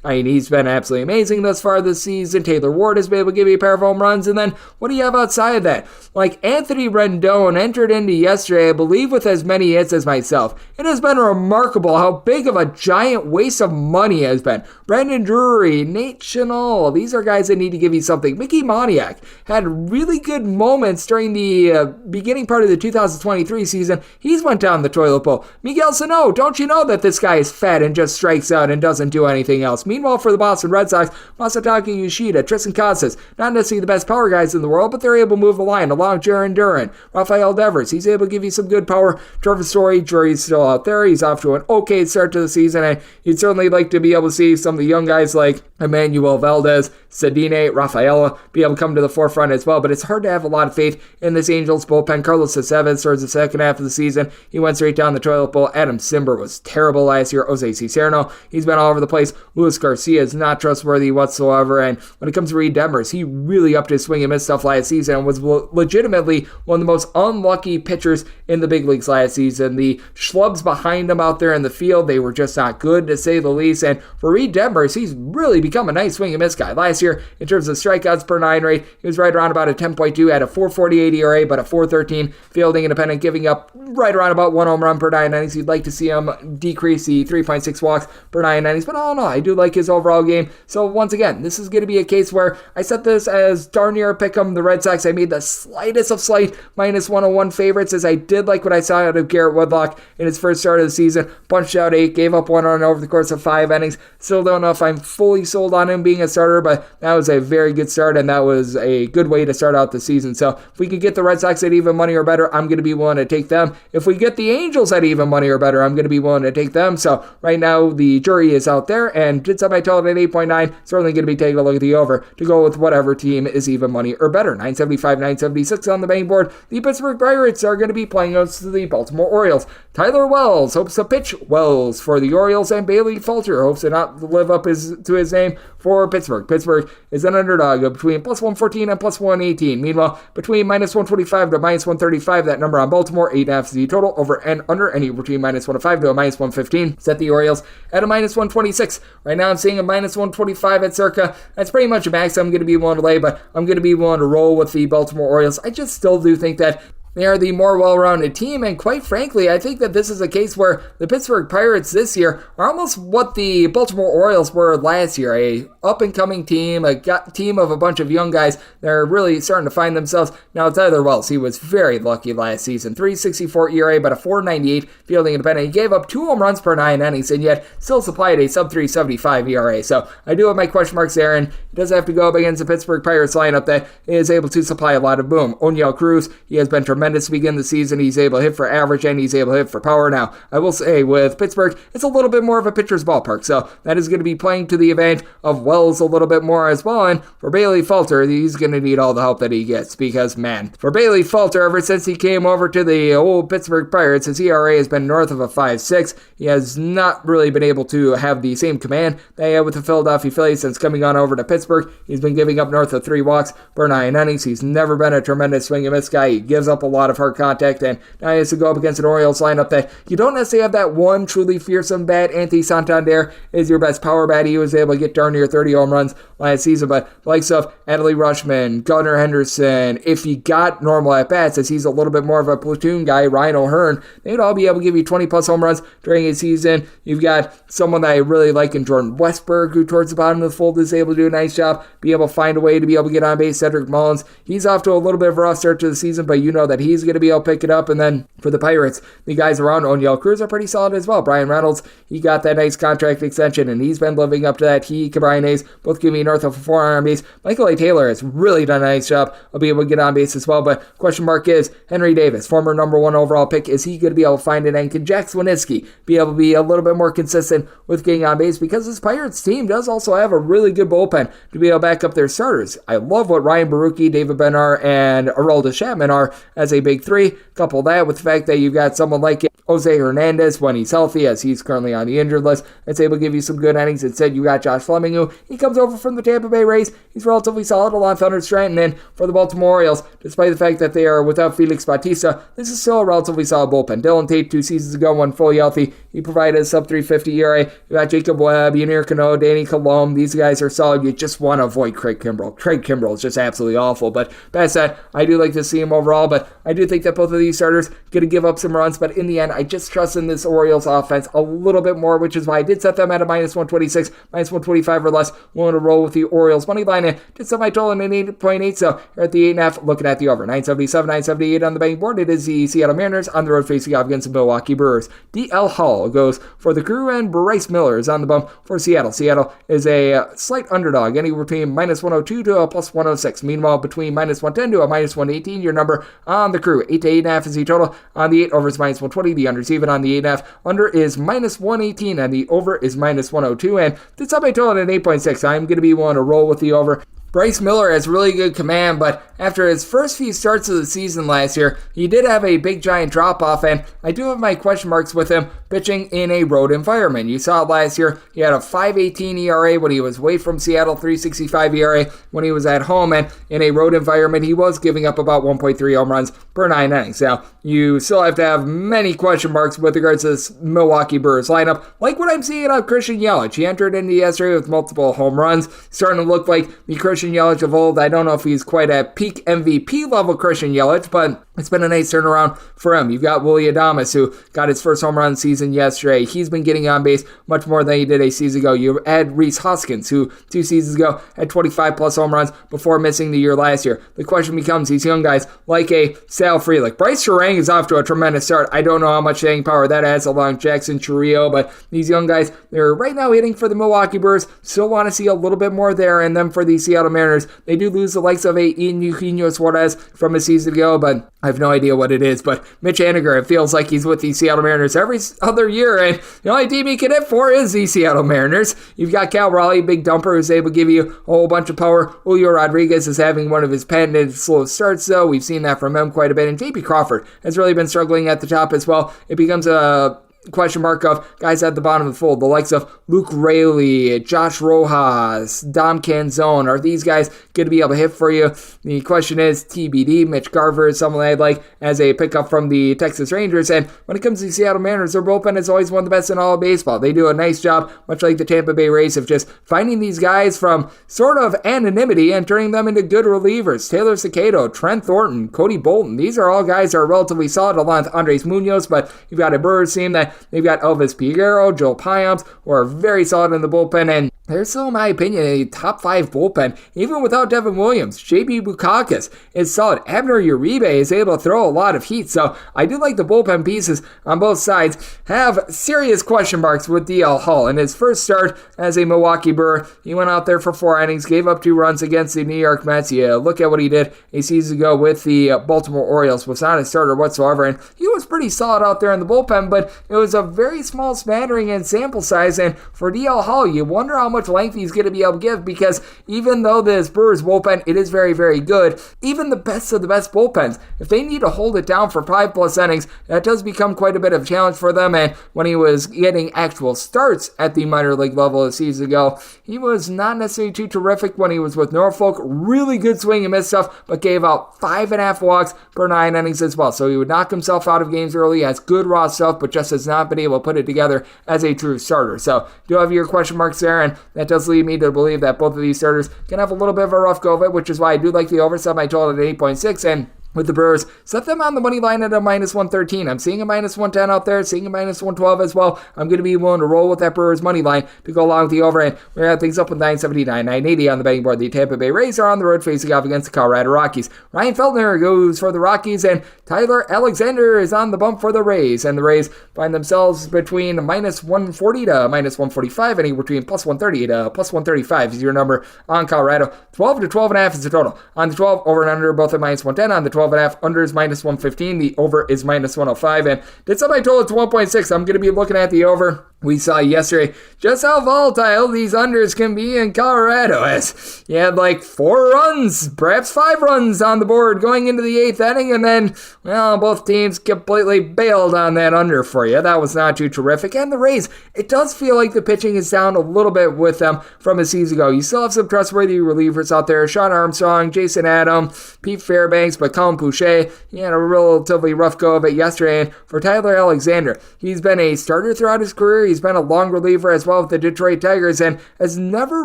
he's been absolutely amazing thus far this season. Taylor Ward has been able to give you a pair of home runs, and then what do you have outside of that? Like Anthony Rendon entered into yesterday, I believe, with as many hits as myself. It has been remarkable how big of a giant waste of money has been. Brandon Drury, Nate Chanel, these are guys that need to give you something. Mickey Moniak had really good moments during the beginning part of the 2023 season. He's went down the toilet bowl. Miguel Sano, don't you know that this guy is fat and just strikes out and doesn't do anything else? Meanwhile, for the Boston Red Sox, Masataka Yoshida, Tristan Casas, not necessarily the best power guys in the world, but they're able to move the line along Jaron Duran. Rafael Devers, he's able to give you some good power. Trevor Story, Drury's still out there. He's off to an okay start to the season, and you'd certainly like to be able to see some of the young guys like Emmanuel Valdez, Sedine, Rafaela be able to come to the forefront as well, but it's hard to have a lot of faith in this Angels bullpen. Carlos Aceves towards the second half of the season, he went straight down the toilet bowl. Adam Simber was terrible last year. Jose Cicerno, he's been all over the place. Luis Garcia is not trustworthy whatsoever, and when it comes to Reed Detmers, he really upped his swing and miss stuff last season and was legitimately one of the most unlucky pitchers in the big leagues last season. The schlubs behind him out there in the field, they were just not good, to say the least, and for Reed Detmers, he's really become a nice swing and miss guy. Last year, year in terms of strikeouts per 9 rate. He was right around about a 10.2, had a 4.48 ERA, but a 4.13 fielding independent, giving up right around about 1 home run per 9 innings. You'd like to see him decrease the 3.6 walks per 9 innings, but all in all, I do like his overall game. So once again, this is going to be a case where I set this as darn near a pick'em. The Red Sox, I made the slightest of slight minus 101 favorites, as I did like what I saw out of Garrett Woodlock in his first start of the season. Punched out 8, gave up 1 run over the course of 5 innings. Still don't know if I'm fully sold on him being a starter, but that was a very good start, and that was a good way to start out the season. So if we could get the Red Sox at even money or better, I'm going to be willing to take them. If we get the Angels at even money or better, I'm going to be willing to take them. So right now, the jury is out there, and did somebody tell it at 8.9, certainly going to be taking a look at the over to go with whatever team is even money or better. 975, 976 on the betting board. The Pittsburgh Pirates are going to be playing against the Baltimore Orioles. Tyler Wells hopes to pitch Wells for the Orioles, and Bailey Falter hopes to not live up to his name for Pittsburgh. Pittsburgh is an underdog of between plus 114 and plus 118. Meanwhile, between minus 125 to minus 135, that number on Baltimore, 8.5 is the total. Over and under, any between minus 105 to a minus 115. Set the Orioles at a minus 126. Right now I'm seeing a minus 125 at circa. That's pretty much a max I'm going to be willing to lay, but I'm going to be willing to roll with the Baltimore Orioles. I just still do think that they are the more well-rounded team, and quite frankly, I think that this is a case where the Pittsburgh Pirates this year are almost what the Baltimore Orioles were last year, a up-and-coming team, a team of a bunch of young guys that are really starting to find themselves. Now, Tyler Wells, he was very lucky last season, 3.64 ERA, but a 4.98 fielding independent. He gave up 2 home runs per 9 innings, and yet still supplied a sub-3.75 ERA. So I do have my question marks there, and he does have to go up against the Pittsburgh Pirates lineup that is able to supply a lot of boom. Oniel Cruz, he has been tremendous to begin the season. He's able to hit for average, and he's able to hit for power. Now, I will say with Pittsburgh, it's a little bit more of a pitcher's ballpark, so that is going to be playing to the advantage of Wells a little bit more as well. And for Bailey Falter, he's going to need all the help that he gets, because, man, for Bailey Falter, ever since he came over to the old Pittsburgh Pirates, his ERA has been north of a 5.6. He has not really been able to have the same command that he had with the Philadelphia Phillies since coming on over to Pittsburgh. He's been giving up north of 3 walks per 9 innings. He's never been a tremendous swing and miss guy. He gives up a lot of hard contact, and now he has to go up against an Orioles lineup that you don't necessarily have that one truly fearsome bat. Anthony Santander is your best power bat. He was able to get darn near 30 home runs last season, but the likes of Adley Rutschman, Gunnar Henderson, if he got normal at-bats, as he's a little bit more of a platoon guy, Ryan O'Hearn, they'd all be able to give you 20-plus home runs during a season. You've got someone that I really like in Jordan Westberg, who towards the bottom of the fold is able to do a nice job, be able to find a way to be able to get on base. Cedric Mullins, he's off to a little bit of a rough start to the season, but you know that he's going to be able to pick it up. And then for the Pirates, the guys around Oniel Cruz are pretty solid as well. Brian Reynolds, he got that nice contract extension, and he's been living up to that. He, Brian Hayes, both give me north of a 4 on base. Michael A. Taylor has really done a nice job of being able to get on base as well, but question mark is Henry Davis, former number 1 overall pick. Is he going to be able to find it? And can Jack Swiniski be able to be a little bit more consistent with getting on base? Because this Pirates team does also have a really good bullpen to be able to back up their starters. I love what Ryan Baruchi, David Bednar, and Aroldis Chapman are as a big three. Couple that with the fact that you've got someone like Jose Hernandez when he's healthy, as he's currently on the injured list, that's able to give you some good innings. Instead, you got Josh Fleming, who he comes over from the Tampa Bay Rays. He's relatively solid along Thunder Stratton. And for the Baltimore Orioles, despite the fact that they are without Felix Bautista, this is still a relatively solid bullpen. Dylan Tate, 2 seasons ago, when fully healthy, he provided a sub-350 ERA. You got Jacob Webb, Yunier Cano, Danny Colomb. These guys are solid. You just want to avoid Craig Kimbrell. Craig Kimbrell is just absolutely awful. But past that, I do like to see him overall, but I do think that both of these starters going to give up some runs. But in the end, I just trust in this Orioles offense a little bit more, which is why I did set them at a minus 126, minus 125 or less. Willing to roll with the Orioles money line, and did set my total in 8.8, so you're at the 8.5, looking at the over. 977, 978 on the betting board. It is the Seattle Mariners on the road facing off against the Milwaukee Brewers. DL Hall goes for the Crew, and Bryce Miller is on the bump for Seattle. Seattle is a slight underdog, anywhere between minus 102 to a plus 106. Meanwhile, between minus 110 to a minus 118, your number on the Crew. 8 to 8.5 is the total. On the 8, over is minus 120. The under is even on the 8.5. Under is minus 118, and the over is minus 102. And this up my total at 8.6. I'm going to be willing to roll with the over. Bryce Miller has really good command, but after his first few starts of the season last year, he did have a big giant drop-off, and I do have my question marks with him pitching in a road environment. You saw it last year. He had a 5.18 ERA when he was away from Seattle, 3.65 ERA when he was at home, and in a road environment, he was giving up about 1.3 home runs per 9 innings. Now, you still have to have many question marks with regards to this Milwaukee Brewers lineup, like what I'm seeing out of Christian Yelich. He entered into yesterday with multiple home runs, starting to look like the Christian Yelich of old. I don't know if he's quite at peak MVP level Christian Yelich, but it's been a nice turnaround for him. You've got Willie Adames, who got his first home run season yesterday. He's been getting on base much more than he did a season ago. You add Rhys Hoskins, who 2 seasons ago had 25 plus home runs before missing the year last year. The question becomes these young guys like a Sal Frelick. Bryce Terang is off to a tremendous start. I don't know how much staying power that has along Jackson Chourio, but these young guys, they're right now hitting for the Milwaukee Brewers. Still want to see a little bit more there. And then for the Seattle Mariners, they do lose the likes of a Ian Eugenio Suarez from a season ago, but I have no idea what it is. But Mitch Haniger, it feels like he's with the Seattle Mariners every other year, and the only team he can hit for is the Seattle Mariners. You've got Cal Raleigh, big dumper, who's able to give you a whole bunch of power. Julio Rodriguez is having one of his patented slow starts, though. We've seen that from him quite a bit. And J.P. Crawford has really been struggling at the top as well. It becomes a question mark of guys at the bottom of the fold, the likes of Luke Raley, Josh Rojas, Dom Canzone. Are these guys going to be able to hit for you? The question is TBD. Mitch Garver is someone I'd like as a pickup from the Texas Rangers. And when it comes to the Seattle Mariners, their bullpen is always one of the best in all of baseball. They do a nice job, much like the Tampa Bay Rays, of just finding these guys from sort of anonymity and turning them into good relievers. Taylor Cicado, Trent Thornton, Cody Bolton. These are all guys that are relatively solid along with Andres Munoz, but you've got a Brewers team that they've got Elvis Figueroa, Joel Payamps, who are very solid in the bullpen, and they're still, in my opinion, a top 5 bullpen, even without Devin Williams. J.B. Bukakis is solid. Abner Uribe is able to throw a lot of heat, so I do like the bullpen pieces on both sides. Have serious question marks with DL Hall. In his first start as a Milwaukee Brewer, he went out there for 4 innings, gave up 2 runs against the New York Mets. Look at what he did a season ago with the Baltimore Orioles. Was not a starter whatsoever, and he was pretty solid out there in the bullpen, but it was a very small smattering in sample size, and for DL Hall, you wonder how much length he's going to be able to give, because even though this Brewers bullpen, it is very, very good, even the best of the best bullpens, if they need to hold it down for 5+ innings, that does become quite a bit of a challenge for them. And when he was getting actual starts at the minor league level a season ago, he was not necessarily too terrific when he was with Norfolk. Really good swing and miss stuff, but gave out 5.5 walks per 9 innings as well. So he would knock himself out of games early, has good raw stuff, but just has not been able to put it together as a true starter. So do have your question marks there, and that does lead me to believe that both of these starters can have a little bit of a rough go of it, which is why I do like the over. Set my total at 8.6, and with the Brewers, set them on the money line at a -113. I'm seeing a -110 out there, seeing a -112 as well. I'm going to be willing to roll with that Brewers money line to go along with the over, and we're going to have things up with 979, 980 on the betting board. The Tampa Bay Rays are on the road facing off against the Colorado Rockies. Ryan Feltner goes for the Rockies, and Tyler Alexander is on the bump for the Rays, and the Rays find themselves between -140 to -145, and between +130 to +135 is your number on Colorado. 12 to 12.5 is the total. On the 12, over and under, both at -110. On the 12.5, under is -115. The over is -105. And did somebody told it to 1.6. I'm going to be looking at the over. We saw yesterday just how volatile these unders can be in Colorado, as you had like 4 runs, perhaps 5 runs on the board going into the 8th inning, and then, well, both teams completely bailed on that under for you. That was not too terrific. And the Rays, it does feel like the pitching is down a little bit with them from a season ago. You still have some trustworthy relievers out there. Sean Armstrong, Jason Adam, Pete Fairbanks, but Colin Pouchet, he had a relatively rough go of it yesterday. And for Tyler Alexander, he's been a starter throughout his career. He's been a long reliever as well with the Detroit Tigers, and has never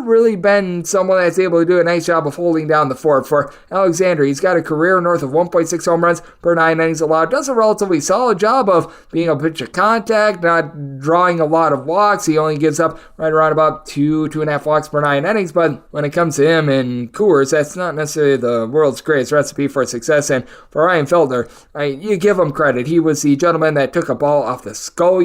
really been someone that's able to do a nice job of holding down the fort. For Alexander, he's got a career north of 1.6 home runs per 9 innings allowed. Does a relatively solid job of being able to pitch a contact, not drawing a lot of walks. He only gives up right around about 2.5 walks per 9 innings, but when it comes to him in Coors, that's not necessarily the world's greatest recipe for success. And for Ryan Feltner, you give him credit. He was the gentleman that took a ball off the skull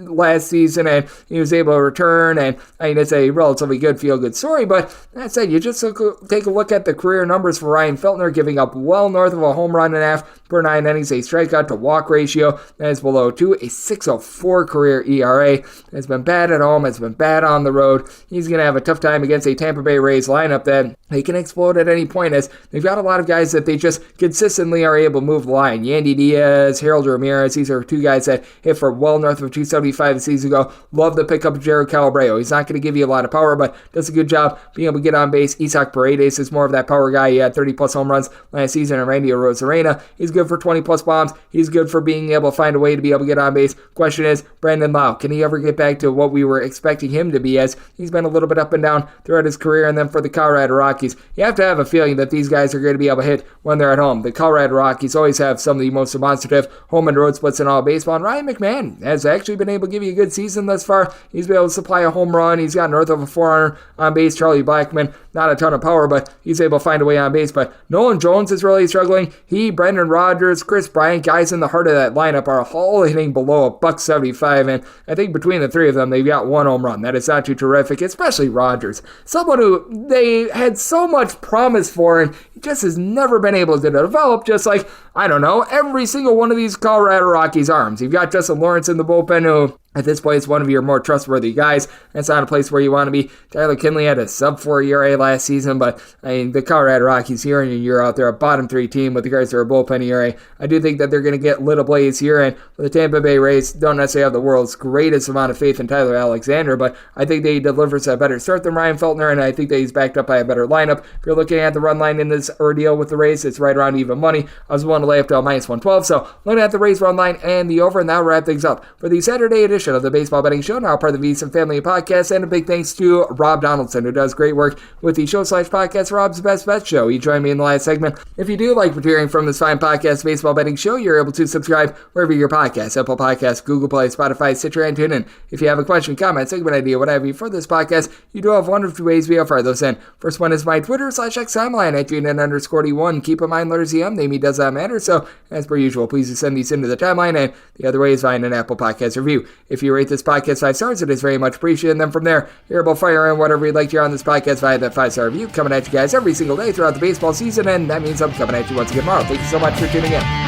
last season season, and he was able to return, and I mean, it's a relatively good feel-good story, but that said, you just take a look at the career numbers for Ryan Feltner, giving up well north of a home run and a half per 9 innings, a strikeout to walk ratio that is below 2, a 6.04 career ERA. It's been bad at home, it's been bad on the road. He's going to have a tough time against a Tampa Bay Rays lineup that they can explode at any point, as they've got a lot of guys that they just consistently are able to move the line. Yandy Diaz, Harold Ramirez, these are two guys that hit for well north of 275 a season ago. Love the pickup of Jared Calabreo. He's not going to give you a lot of power, but does a good job being able to get on base. Isaac Paredes is more of that power guy. He had 30-plus home runs last season, and Randy Arozarena, he's good for 20-plus bombs. He's good for being able to find a way to be able to get on base. Question is, Brandon Lau, can he ever get back to what we were expecting him to be, as he's been a little bit up and down throughout his career? And then for the Colorado Rockies, you have to have a feeling that these guys are going to be able to hit when they're at home. The Colorado Rockies always have some of the most demonstrative home and road splits in all baseball, and Ryan McMahon has actually been able to give you a good season thus far. He's been able to supply a home run. He's got north of a 400 on base. Charlie Blackmon, not a ton of power, but he's able to find a way on base. But Nolan Jones is really struggling. He, Brendan Rodgers, Chris Bryant, guys in the heart of that lineup are all hitting below $175, and I think between the three of them, they've got one home run. That is not too terrific, especially Rodgers, someone who they had so much promise for, and just has never been able to develop, just like, I don't know, every single one of these Colorado Rockies arms. You've got Justin Lawrence in the bullpen, who at this point is one of your more trustworthy guys. That's not a place where you want to be. Tyler Kinley had a sub-4 ERA last season, but I mean, the Colorado Rockies year in and year out, they're a bottom 3 team with regards to their bullpen ERA. I do think that they're going to get lit ablaze here, and the Tampa Bay Rays don't necessarily have the world's greatest amount of faith in Tyler Alexander, but I think they delivers a better start than Ryan Feltner, and I think that he's backed up by a better lineup. If you're looking at the run line in this ordeal with the Rays, it's right around even money. I was willing to lay up to a -112, so looking at the Rays run line and the over, and that'll wrap things up for the Saturday edition of the Baseball Betting Show, now part of the VSiN Family Podcast, and a big thanks to Rob Donaldson, who does great work with the show/podcast Rob's Best Bet Show. He joined me in the last segment. If you do like hearing from this fine podcast, Baseball Betting Show, you're able to subscribe wherever your podcasts, Apple Podcasts, Google Play, Spotify, Stitcher, and TuneIn. If you have a question, comment, segment idea, what have you for this podcast, you do have one of two ways we offer those in. First one is my Twitter/X timeline at GNN_D1. Keep in mind, letters EM, name me does not matter, so as per usual, please send these into the timeline, and the other way is find an Apple Podcast review. If you rate this podcast 5 stars, it is very much appreciated. And then from there, you're able to fire in whatever you'd like to hear on this podcast via that 5-star review, coming at you guys every single day throughout the baseball season, and that means I'm coming at you once again tomorrow. Thank you so much for tuning in.